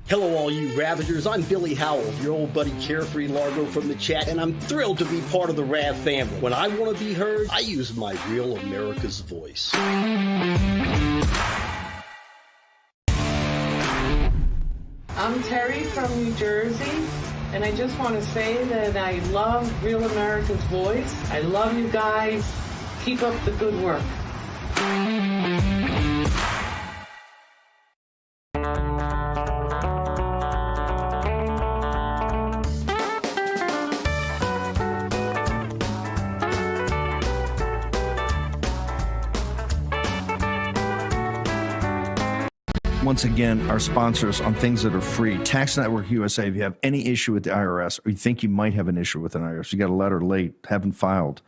Hello, all Ravagers. I'm Billy Howell, your old buddy Carefree Largo from the chat, and I'm thrilled to be part of the Rav family. When I want to be heard, I use my Real America's voice. I'm Terry from New Jersey, and I just want to say that I love Real America's Voice. I love you guys. Keep up the good work. Once again, our sponsors on things that are free. Tax Network USA, if you have any issue with the IRS or you think you might have an issue with an IRS, you got a letter late, haven't filed,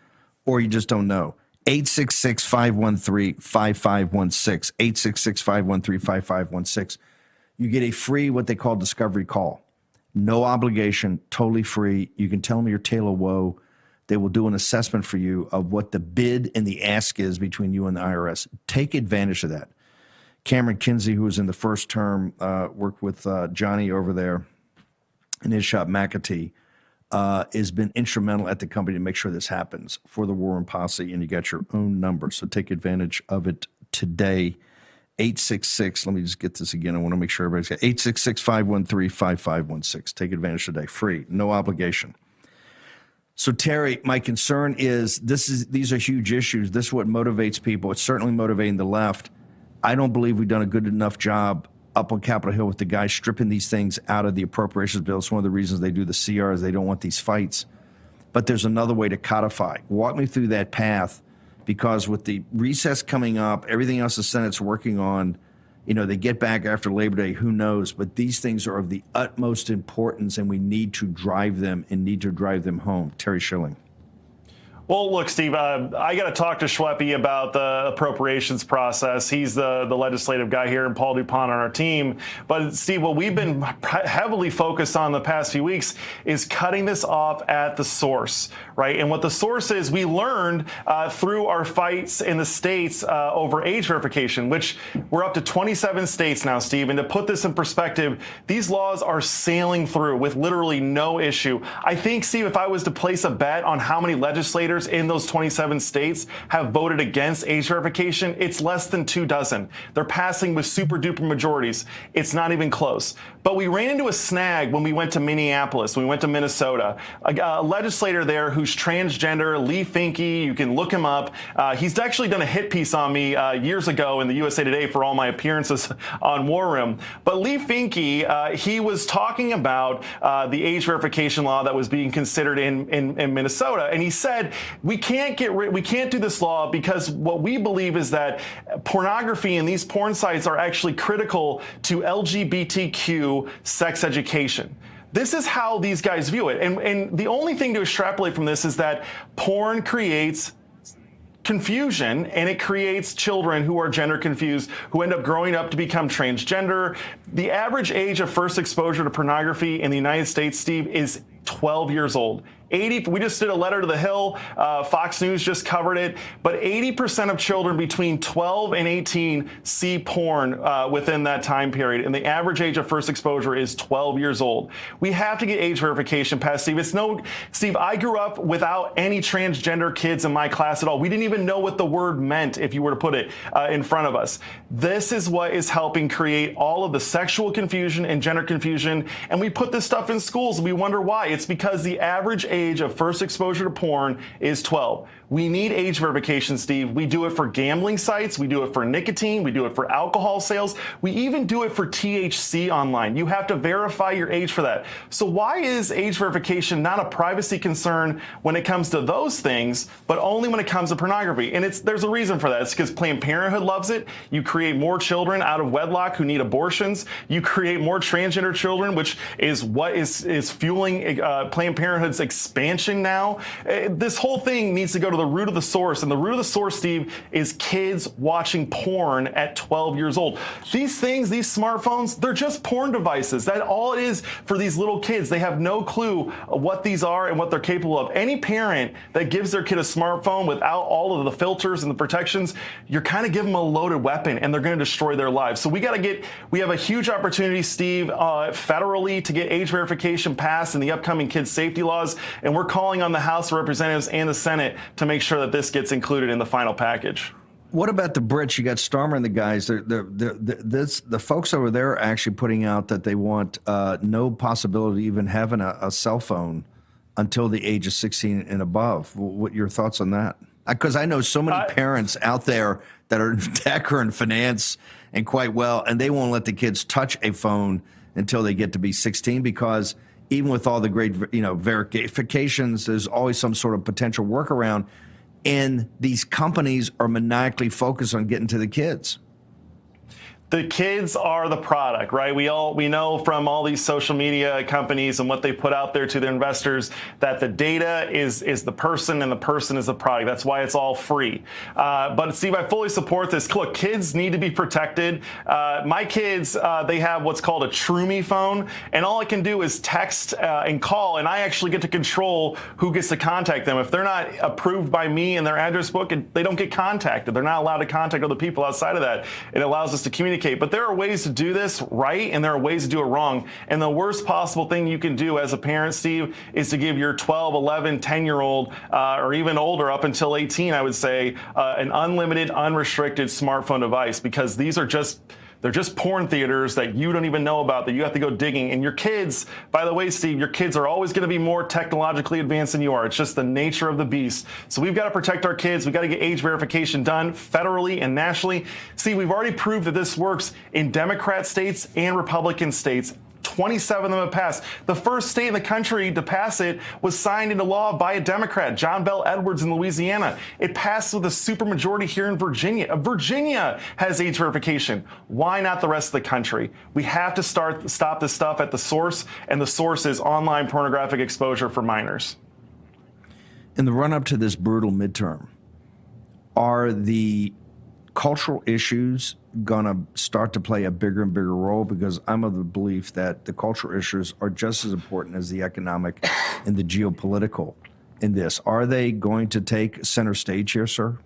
or you just don't know, 866-513-5516, 866-513-5516. You get a free, what they call discovery call. No obligation, totally free. You can tell them your tale of woe. They will do an assessment for you of what the bid and the ask is between you and the IRS. Take advantage of that. Cameron Kinsey, who was in the first term, worked with Johnny over there in his shop, McAtee, has been instrumental at the company to make sure this happens for the War Room Posse, and you got your own number. So take advantage of it today. 866, let me just get this again. I want to make sure everybody's got 866-513-5516. Take advantage today. Free, no obligation. So, Terry, my concern is these are huge issues. This is what motivates people. It's certainly motivating the left. I don't believe we've done a good enough job up on Capitol Hill with the guys stripping these things out of the appropriations bill. It's one of the reasons they do the CR is they don't want these fights. But there's another way to codify. Walk me through that path, because with the recess coming up, everything else the Senate's working on, they get back after Labor Day, who knows? But these things are of the utmost importance, and we need to drive them home. Terry Schilling. Well, look, Steve, I got to talk to Schleppy about the appropriations process. He's the legislative guy here, and Paul DuPont on our team. But, Steve, what we've been heavily focused on the past few weeks is cutting this off at the source, right? And what the source is, we learned through our fights in the states over age verification, which we're up to 27 states now, Steve. And to put this in perspective, these laws are sailing through with literally no issue. I think, Steve, if I was to place a bet on how many legislators in those 27 states have voted against age verification, it's less than 24. They're passing with super duper majorities. It's not even close. But we ran into a snag when we went to Minneapolis, when we went to Minnesota. A legislator there who's transgender, Lee Finke, you can look him up. He's actually done a hit piece on me years ago in the USA Today for all my appearances on War Room. But Lee Finke, he was talking about the age verification law that was being considered in Minnesota, and he said, we can't do this law because what we believe is that pornography and these porn sites are actually critical to LGBTQ sex education. This is how these guys view it. And the only thing to extrapolate from this is that porn creates confusion, and it creates children who are gender confused, who end up growing up to become transgender. The average age of first exposure to pornography in the United States, Steve, is 12 years old. We just did a letter to the Hill. Fox News just covered it. But 80% of children between 12 and 18 see porn within that time period. And the average age of first exposure is 12 years old. We have to get age verification passed, Steve. Steve, I grew up without any transgender kids in my class at all. We didn't even know what the word meant, if you were to put it in front of us. This is what is helping create all of the sexual confusion and gender confusion. And we put this stuff in schools, and we wonder why. It's because the average age of first exposure to porn is 12. We need age verification, Steve. We do it for gambling sites. We do it for nicotine. We do it for alcohol sales. We even do it for THC online. You have to verify your age for that. So why is age verification not a privacy concern when it comes to those things, but only when it comes to pornography? And there's a reason for that. It's because Planned Parenthood loves it. You create more children out of wedlock who need abortions. You create more transgender children, which is what is fueling Planned Parenthood's expansion now. This whole thing needs to go to the root of the source. And the root of the source, Steve, is kids watching porn at 12 years old. These things, these smartphones, they're just porn devices. That's all it is for these little kids. They have no clue what these are and what they're capable of. Any parent that gives their kid a smartphone without all of the filters and the protections, you're kind of giving them a loaded weapon, and they're going to destroy their lives. So we have a huge opportunity, Steve, federally to get age verification passed in the upcoming kids safety laws, and we're calling on the House of Representatives and the Senate to make sure that this gets included in the final package. What about the Brits? You got Starmer and the guys. The folks over there are actually putting out that they want no possibility of even having a cell phone until the age of 16 and above. What are your thoughts on that? Because I know so many parents out there that are in tech or in finance and quite well, and they won't let the kids touch a phone until they get to be 16, because even with all the great, verifications, there's always some sort of potential workaround, and these companies are maniacally focused on getting to the kids. The kids are the product, right? We know from all these social media companies and what they put out there to their investors that the data is the person and the person is the product. That's why it's all free. But Steve, I fully support this. Look, kids need to be protected. My kids, they have what's called a TrueMe phone, and all I can do is text and call, and I actually get to control who gets to contact them. If they're not approved by me in their address book, they don't get contacted. They're not allowed to contact other people outside of that. It allows us to communicate. But there are ways to do this right, and there are ways to do it wrong. And the worst possible thing you can do as a parent, Steve, is to give your 12, 11, 10-year-old, or even older, up until 18, I would say, an unlimited, unrestricted smartphone device, because they're just porn theaters that you don't even know about, that you have to go digging. And your kids, by the way, Steve, your kids are always going to be more technologically advanced than you are. It's just the nature of the beast. So we've got to protect our kids. We've got to get age verification done federally and nationally. See, we've already proved that this works in Democrat states and Republican states. 27 of them have passed. The first state in the country to pass it was signed into law by a Democrat, John Bel Edwards in Louisiana. It passed with a supermajority here in Virginia. Virginia has age verification. Why not the rest of the country? We have to stop this stuff at the source, and the source is online pornographic exposure for minors. In the run-up to this brutal midterm, are the cultural issues going to start to play a bigger and bigger role? Because I'm of the belief that the cultural issues are just as important as the economic and the geopolitical in this. Are they going to take center stage here, sir?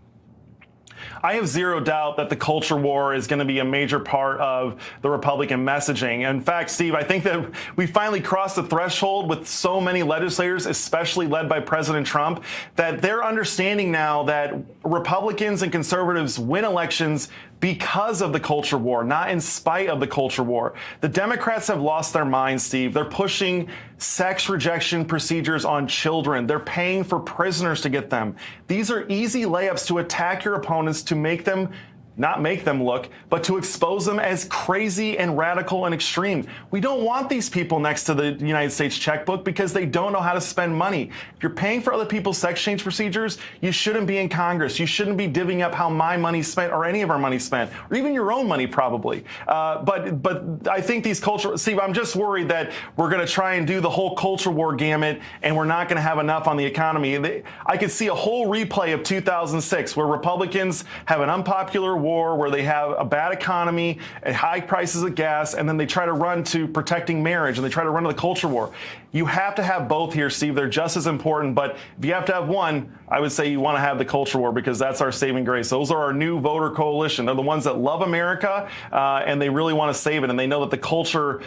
I have zero doubt that the culture war is going to be a major part of the Republican messaging. In fact, Steve, I think that we finally crossed the threshold with so many legislators, especially led by President Trump, that they're understanding now that Republicans and conservatives win elections because of the culture war, not in spite of the culture war. The Democrats have lost their minds, Steve. They're pushing sex rejection procedures on children. They're paying for prisoners to get them. These are easy layups to attack your opponents, to make them not make them look, but to expose them as crazy and radical and extreme. We don't want these people next to the United States checkbook because they don't know how to spend money. If you're paying for other people's sex change procedures, you shouldn't be in Congress. You shouldn't be divvying up how my money's spent or any of our money's spent, or even your own money probably. But I think these Steve, I'm just worried that we're going to try and do the whole culture war gamut, and we're not going to have enough on the economy. I could see a whole replay of 2006 where Republicans have an unpopular war, where they have a bad economy and high prices of gas, and then they try to run to protecting marriage, and they try to run to the culture war. You have to have both here, Steve. They're just as important, but if you have to have one, I would say you want to have the culture war, because that's our saving grace. Those are our new voter coalition. They're the ones that love America, and they really want to save it, and they know that the culture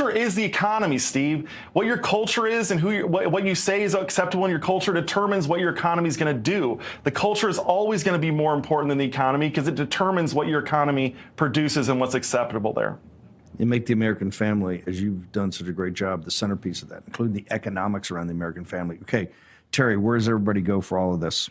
is the economy, Steve. What your culture is and what you say is acceptable in your culture determines what your economy is going to do. The culture is always going to be more important than the economy, because it determines what your economy produces and what's acceptable there. You make the American family, as you've done such a great job, the centerpiece of that, including the economics around the American family. Okay, Terry, where does everybody go for all of this?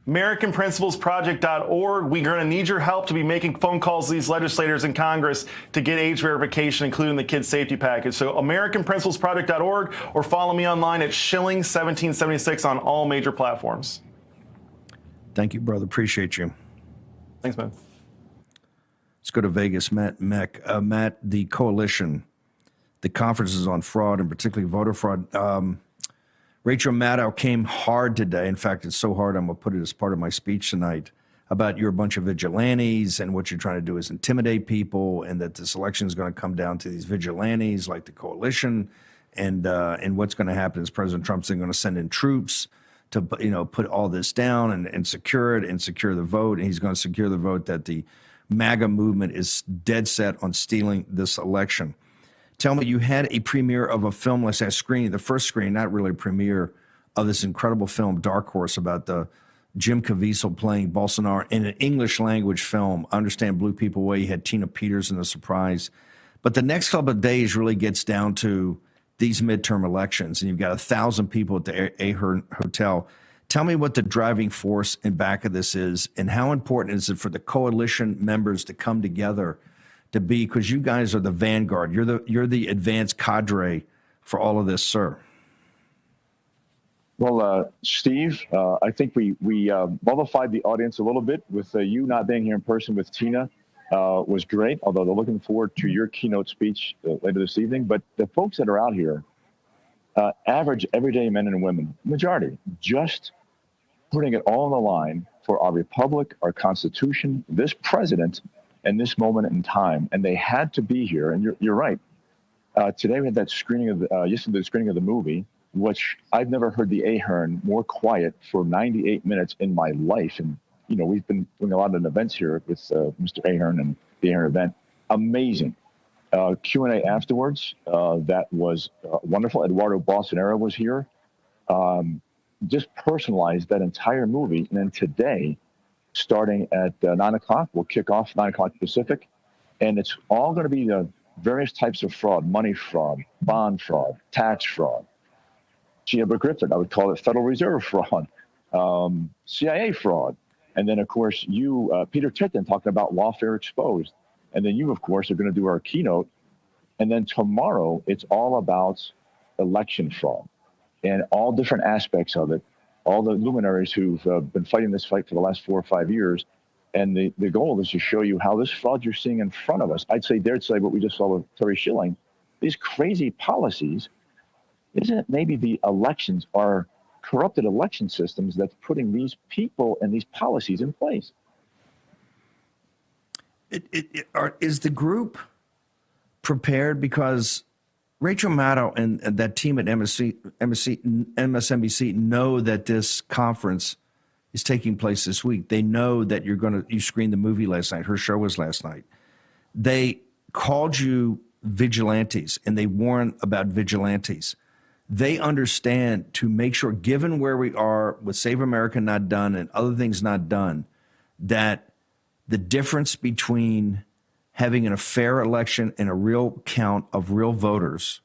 AmericanPrinciplesProject.org. We're going to need your help to be making phone calls to these legislators in Congress to get age verification, including the kids safety package. So AmericanPrinciplesProject.org, or follow me online at Schilling1776 on all major platforms. Thank you, brother. Appreciate you. Thanks, man. Let's go to Vegas. Matt, the coalition, the conferences on fraud, and particularly voter fraud. Rachel Maddow came hard today. In fact, it's so hard I'm going to put it as part of my speech tonight about you're a bunch of vigilantes and what you're trying to do is intimidate people, and that this election is going to come down to these vigilantes like the coalition, and what's going to happen is President Trump's going to send in troops to put all this down and secure it and secure the vote, and he's going to secure the vote that the MAGA movement is dead set on stealing this election. Tell me, you had a premiere of a film, let's say a screening, the first screening, not really a premiere, of this incredible film, Dark Horse, about the Jim Caviezel playing Bolsonaro in an English language film. I understand blew people away. You had Tina Peters in the surprise. But the next couple of days really gets down to these midterm elections, and you've got 1,000 people at the Ahern Hotel. Tell me what the driving force in back of this is, and how important is it for the coalition members to come together to be, because you guys are the vanguard. You're the advanced cadre for all of this, sir. Well, Steve, I think we mollified the audience a little bit with you not being here in person with Tina. Was great, although they're looking forward to your keynote speech later this evening. But the folks that are out here, average, everyday men and women, majority, just putting it all on the line for our republic, our Constitution, this president, and this moment in time. And they had to be here. And you're right. Today we had that screening of yesterday the screening of the movie, which I've never heard the Ahern more quiet for 98 minutes in my life. And we've been doing a lot of events here with Mr. Ahern and the Ahern event. Amazing. Q&A afterwards. That was wonderful. Eduardo Bolsonaro was here. Just personalized that entire movie. And then today, starting at 9 o'clock, we'll kick off 9 o'clock Pacific. And it's all going to be the various types of fraud: money fraud, bond fraud, tax fraud. But Griffin, I would call it Federal Reserve fraud, CIA fraud. And then, of course, you, Peter Titton, talking about Lawfare Exposed. And then you, of course, are going to do our keynote. And then tomorrow, it's all about election fraud and all different aspects of it, all the luminaries who've been fighting this fight for the last 4 or 5 years. And the goal is to show you how this fraud you're seeing in front of us, dared say what we just saw with Terry Schilling, these crazy policies. Isn't it maybe the elections are corrupted election systems that's putting these people and these policies in place? Is the group prepared? Because Rachel Maddow and that team at MSNBC know that this conference is taking place this week. They know that you screened the movie last night. Her show was last night. They called you vigilantes, and they warn about vigilantes. They understand, to make sure, given where we are with Save America not done and other things not done, that the difference between having a fair election and a real count of real voters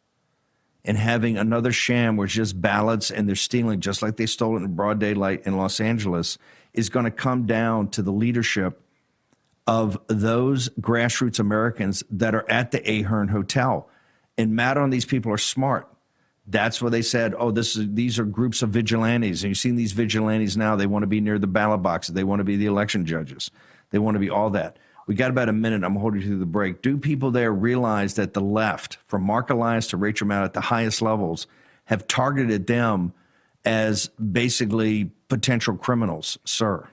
and having another sham where it's just ballots and they're stealing, just like they stole it in broad daylight in Los Angeles, is going to come down to the leadership of those grassroots Americans that are at the Ahern Hotel. And Maddow and these people are smart. That's where they said, these are groups of vigilantes. And you've seen these vigilantes now. They want to be near the ballot boxes. They want to be the election judges. They want to be all that. We got about a minute. I'm holding you through the break. Do people there realize that the left, from Mark Elias to Rachel Maddow at the highest levels, have targeted them as basically potential criminals, sir?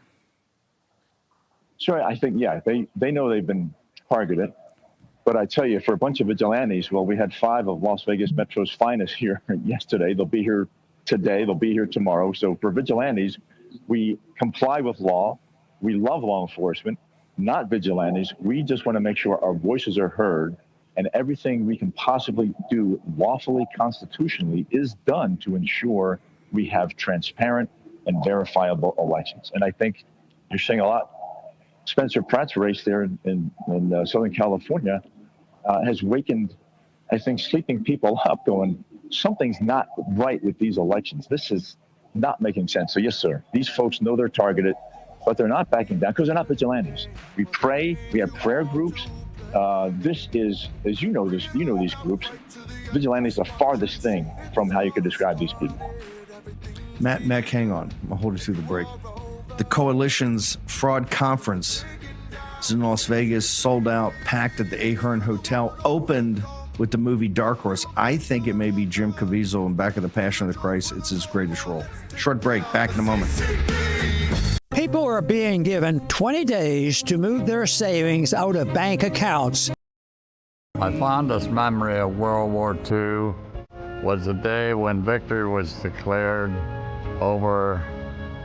Sure, I think, they know they've been targeted. But I tell you, for a bunch of vigilantes, well, we had 5 of Las Vegas Metro's finest here yesterday. They'll be here today. They'll be here tomorrow. So for vigilantes, we comply with law. We love law enforcement, not vigilantes. We just want to make sure our voices are heard, and everything we can possibly do lawfully, constitutionally, is done to ensure we have transparent and verifiable elections. And I think you're seeing a lot. Spencer Pratt's race there in Southern California has wakened, I think, sleeping people up, going, something's not right with these elections. This is not making sense. So yes, sir, these folks know they're targeted, but they're not backing down because they're not vigilantes. We pray. We have prayer groups. This is, as you know these groups, vigilantes are the farthest thing from how you could describe these people. Matt, hang on. I'll hold you through the break. The coalition's fraud conference is in Las Vegas, sold out, packed at the Ahern Hotel, opened with the movie Dark Horse. I think it may be Jim Caviezel in Back of the Passion of the Christ. It's his greatest role. Short break. Back in a moment. People are being given 20 days to move their savings out of bank accounts. My fondest memory of World War II was the day when victory was declared over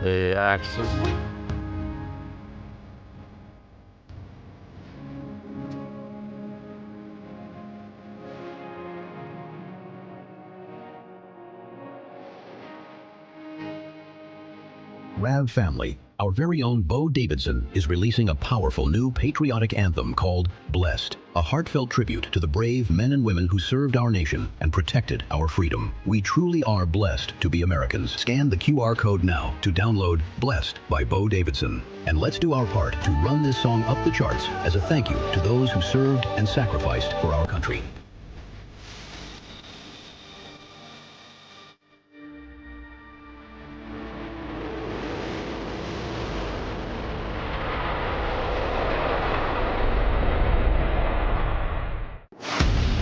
the Axis. Rav family, our very own Bo Davidson is releasing a powerful new patriotic anthem called Blessed, a heartfelt tribute to the brave men and women who served our nation and protected our freedom. We truly are blessed to be Americans. Scan the QR code now to download Blessed by Bo Davidson. And let's do our part to run this song up the charts as a thank you to those who served and sacrificed for our country.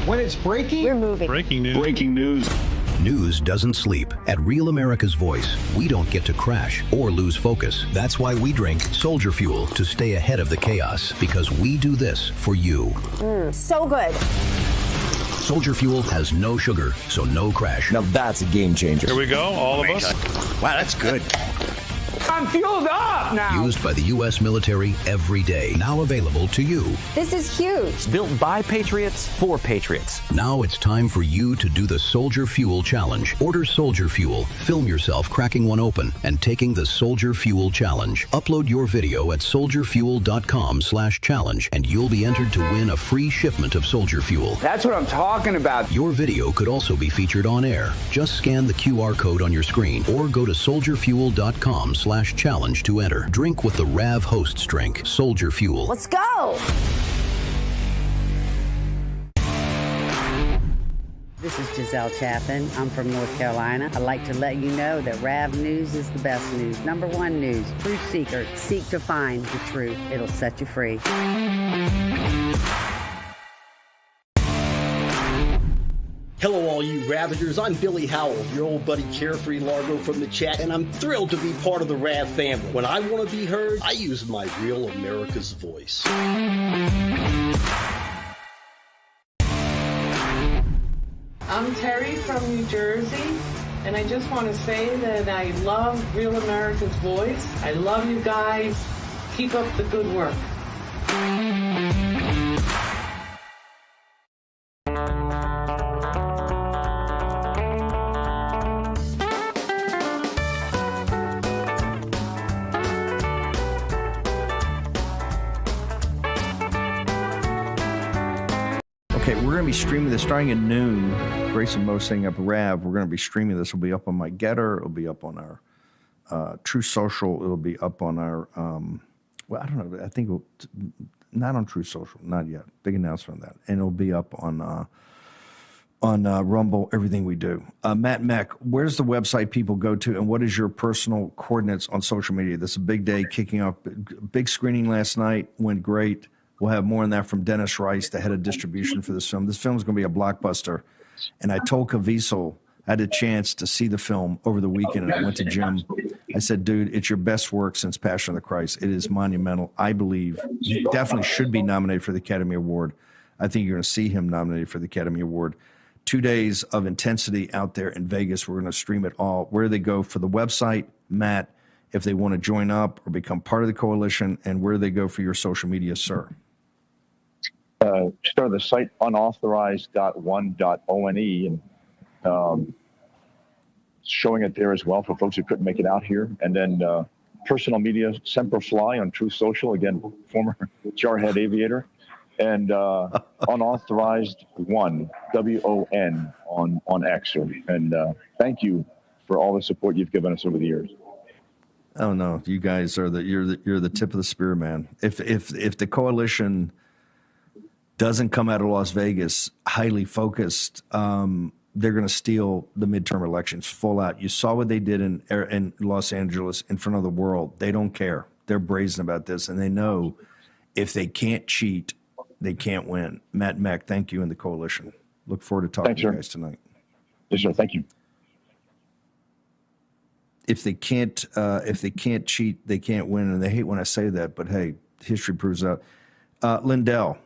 When it's breaking, we're moving. Breaking news. Breaking news. News doesn't sleep. At Real America's Voice, we don't get to crash or lose focus. That's why we drink Soldier Fuel to stay ahead of the chaos, because we do this for you. So good. Soldier Fuel has no sugar, so no crash. Now that's a game changer. Here we go, all of us. Wow, that's good. I'm fueled up now. Used by the U.S. military every day. Now available to you. This is huge. Built by Patriots for Patriots. Now it's time for you to do the Soldier Fuel Challenge. Order Soldier Fuel, film yourself cracking one open, and taking the Soldier Fuel Challenge. Upload your video at soldierfuel.com/challenge, and you'll be entered to win a free shipment of Soldier Fuel. That's what I'm talking about. Your video could also be featured on air. Just scan the QR code on your screen or go to soldierfuel.com/challenge to enter. Drink with the Rav hosts drink. Soldier Fuel. Let's go. This is Giselle Chaffin. I'm from North Carolina. I'd like to let you know that Rav News is the best news. Number one news. Truth seekers seek to find the truth. It'll set you free. Hello, all you Ravagers. I'm Billy Howell, your old buddy Carefree Largo from the chat, and I'm thrilled to be part of the Rav family. When I want to be heard, I use my Real America's Voice. I'm Terry from New Jersey, and I just want to say that I love Real America's Voice. I love you guys. Keep up the good work. Okay, we're going to be streaming this starting at noon. Grace and Mo setting up Rav. We're going to be streaming this. It'll be up on my Getter. It'll be up on our True Social. It'll be up on our, well, I don't know. I think not on True Social, not yet. Big announcement on that. And it'll be up on Rumble, everything we do. Matt Meck, where's the website people go to, and what is your personal coordinates on social media? This is a big day kicking off. Big screening last night. Went great. We'll have more on that from Dennis Rice, the head of distribution for this film. This film is going to be a blockbuster. And I told Caviezel, I had a chance to see the film over the weekend, and I went to Jim. I said, dude, it's your best work since Passion of the Christ. It is monumental. I believe he definitely should be nominated for the Academy Award. I think you're going to see him nominated for the Academy Award. 2 days of intensity out there in Vegas. We're going to stream it all. Where they go for the website, Matt, if they want to join up or become part of the coalition, and where they go for your social media, sir. Start the site unauthorized.one.one, and showing it there as well for folks who couldn't make it out here. And then personal media, Semper Fly on True Social, again, former Jarhead Aviator, and unauthorized one, WON on X. And thank you for all the support you've given us over the years. Oh no, you guys are you're the tip of the spear, man. If the coalition doesn't come out of Las Vegas highly focused, they're going to steal the midterm elections full out. You saw what they did in Los Angeles in front of the world. They don't care. They're brazen about this, and they know if they can't cheat, they can't win. Matt Meck, thank you, and the coalition. Look forward to talking to you guys tonight. Yes, sir. Thank you. If they can't cheat, they can't win, and they hate when I say that. But hey, history proves that. Lindell,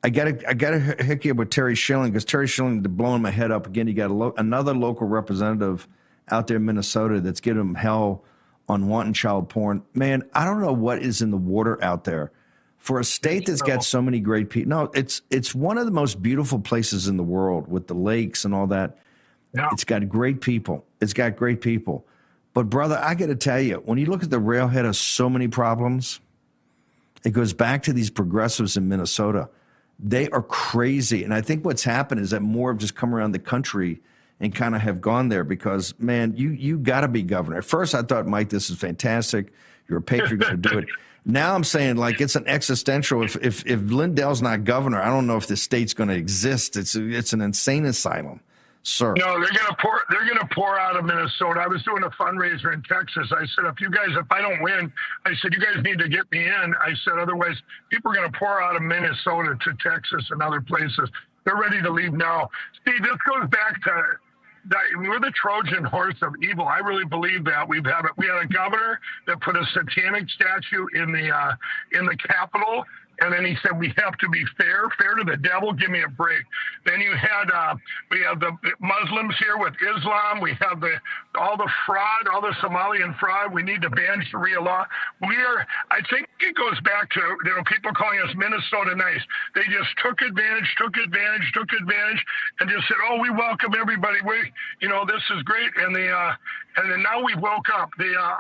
I gotta hook you up with Terry Schilling, because Terry Schilling is blowing my head up again. You got another local representative out there in Minnesota that's giving them hell on wanton child porn. Man, I don't know what is in the water out there for a state that's got so many great people. No, it's one of the most beautiful places in the world with the lakes and all that. Yeah. It's got great people. But brother, I got to tell you, when you look at the railhead of so many problems, it goes back to these progressives in Minnesota. They are crazy. And I think what's happened is that more have just come around the country and kind of have gone there because, man, you got to be governor. At first I thought, Mike, this is fantastic. You're a patriot, going to do it. Now I'm saying, like, it's an existential. If Lindell's not governor, I don't know if the state's going to exist. It's an insane asylum. Sir. No, they're gonna pour out of Minnesota. I was doing a fundraiser in Texas. I said, if I don't win, I said, you guys need to get me in. I said, otherwise people are gonna pour out of Minnesota to Texas and other places. They're ready to leave now. Steve, this goes back to we're the Trojan horse of evil. I really believe that. We had a governor that put a satanic statue in the Capitol. And then he said, we have to be fair to the devil. Give me a break. Then we have the Muslims here with Islam. We have all the fraud, all the Somalian fraud. We need to ban Sharia law. I think it goes back to, people calling us Minnesota nice. They just took advantage, and just said, oh, we welcome everybody. This is great. And then now we woke up.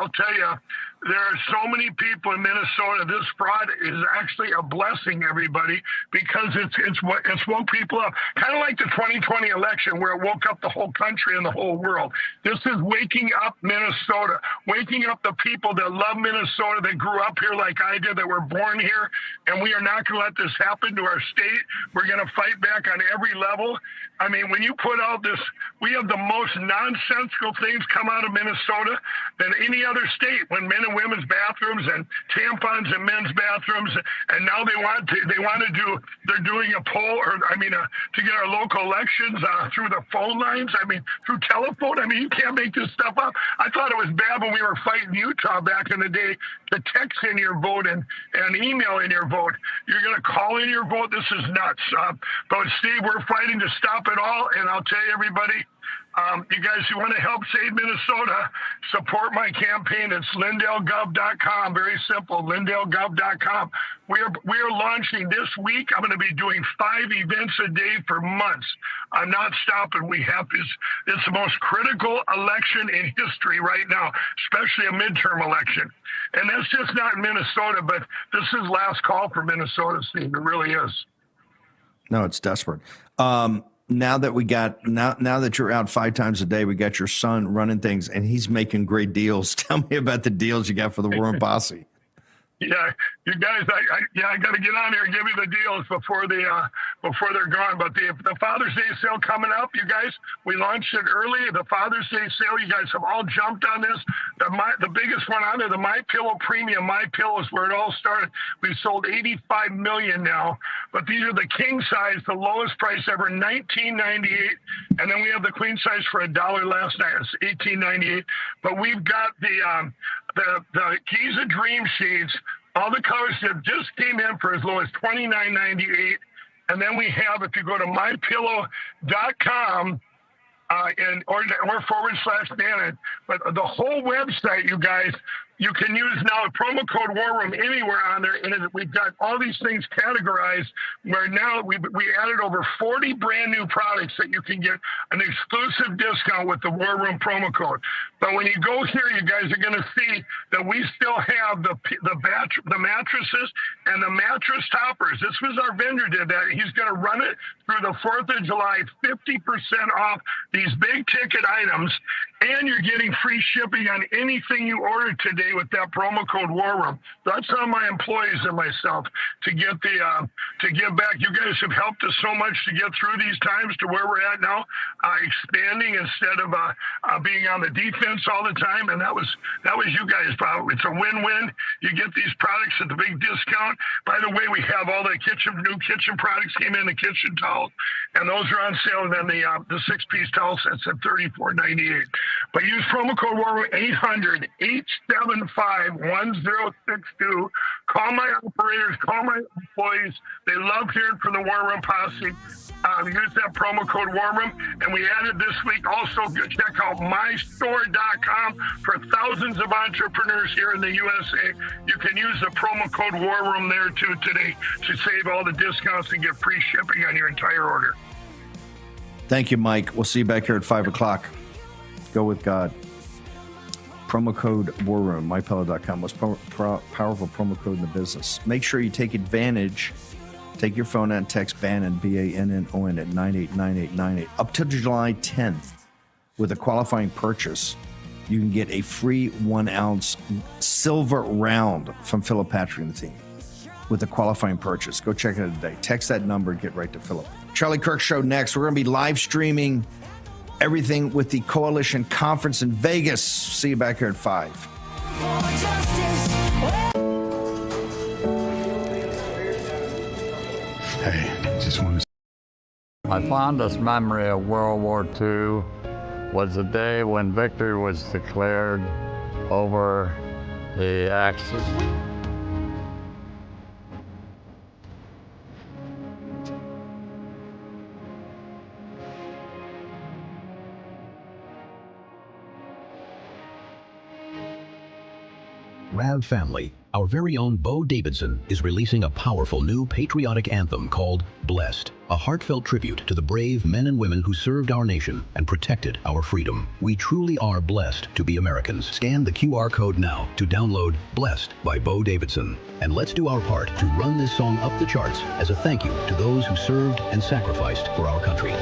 I'll tell you, there are so many people in Minnesota. This fraud is actually a blessing, everybody, because it's woke people up. Kind of like the 2020 election, where it woke up the whole country and the whole world. This is waking up Minnesota, waking up the people that love Minnesota, that grew up here like I did, that were born here. And we are not going to let this happen to our state. We're going to fight back on every level. I mean, when you put out this, we have the most nonsensical things come out of Minnesota than any other state. When men and women's bathrooms and tampons in men's bathrooms, and now they're doing a poll, to get our local elections through the phone lines. Through telephone. You can't make this stuff up. I thought it was bad when we were fighting Utah back in the day to text in your vote and email in your vote. You're going to call in your vote. This is nuts. But Steve, we're fighting to stop it all, and I'll tell you, everybody, you guys who want to help save Minnesota, support my campaign. It's lindellgov.com. Very simple, lindellgov.com. We are launching this week. I'm going to be doing 5 events a day for months. I'm not stopping. It's the most critical election in history right now, especially a midterm election. And that's just not in Minnesota, but this is last call for Minnesota, Steve. It really is. No, it's desperate. Now that you're out 5 times a day, we got your son running things, and he's making great deals. Tell me about the deals you got for the War Room Posse. Yeah, you guys, I got to get on here and give you the deals before they're gone. But the Father's Day sale coming up, you guys, we launched it early. The Father's Day sale, you guys have all jumped on this. The biggest one on there, the My Pillow Premium My Pillow, is where it all started. We've sold 85 million now, but these are the king size, the lowest price ever, $19.98, and then we have the queen size for $1 last night. It's $18.98. But we've got the Giza Dream Sheets. All the colors that just came in for as low as $29.98. And then we have, if you go to mypillow.com or /Bannon, but the whole website, you guys, you can use now a promo code War Room anywhere on there, and we've got all these things categorized. Where now we added over 40 brand new products that you can get an exclusive discount with the War Room promo code. But when you go here, you guys are going to see that we still have the mattresses and the mattress toppers. This was our vendor did that. He's going to run it through the 4th of July, 50% off these big ticket items, and you're getting free shipping on anything you order today with that promo code War Room. That's on my employees and myself to get to give back. You guys have helped us so much to get through these times to where we're at now, expanding instead of being on the defense all the time. And that was you guys' problem. It's a win-win. You get these products at the big discount. By the way, we have all the new kitchen products came in, the kitchen towel. towels. And those are on sale. And then the 6-piece towel sets at $34.98. But use promo code WARROOM 800-875-1062. Call my operators, call my employees. They love hearing from the War Room Posse. Use that promo code WARROOM. And we added this week also, check out mystore.com for thousands of entrepreneurs here in the USA. You can use the promo code WARROOM there too today to save all the discounts and get free shipping on your entire order. Thank you, Mike. We'll see you back here at 5 o'clock. Go with God. Promo code WARROOM, mypillow.com. Most powerful promo code in the business. Make sure you take advantage. Take your phone out and text Bannon, Bannon, at 989898. Up to July 10th, with a qualifying purchase, you can get a free 1-ounce silver round from Philip Patrick and the team with a qualifying purchase. Go check it out today. Text that number and get right to Philip. Charlie Kirk Show next. We're going to be live streaming everything with the Coalition Conference in Vegas. See you back here at 5. Hey, just want to. My fondest memory of World War II was the day when victory was declared over the Axis. Rav family, our very own Bo Davidson is releasing a powerful new patriotic anthem called Blessed, a heartfelt tribute to the brave men and women who served our nation and protected our freedom. We truly are blessed to be Americans. Scan the QR code now to download Blessed by Bo Davidson. And let's do our part to run this song up the charts as a thank you to those who served and sacrificed for our country.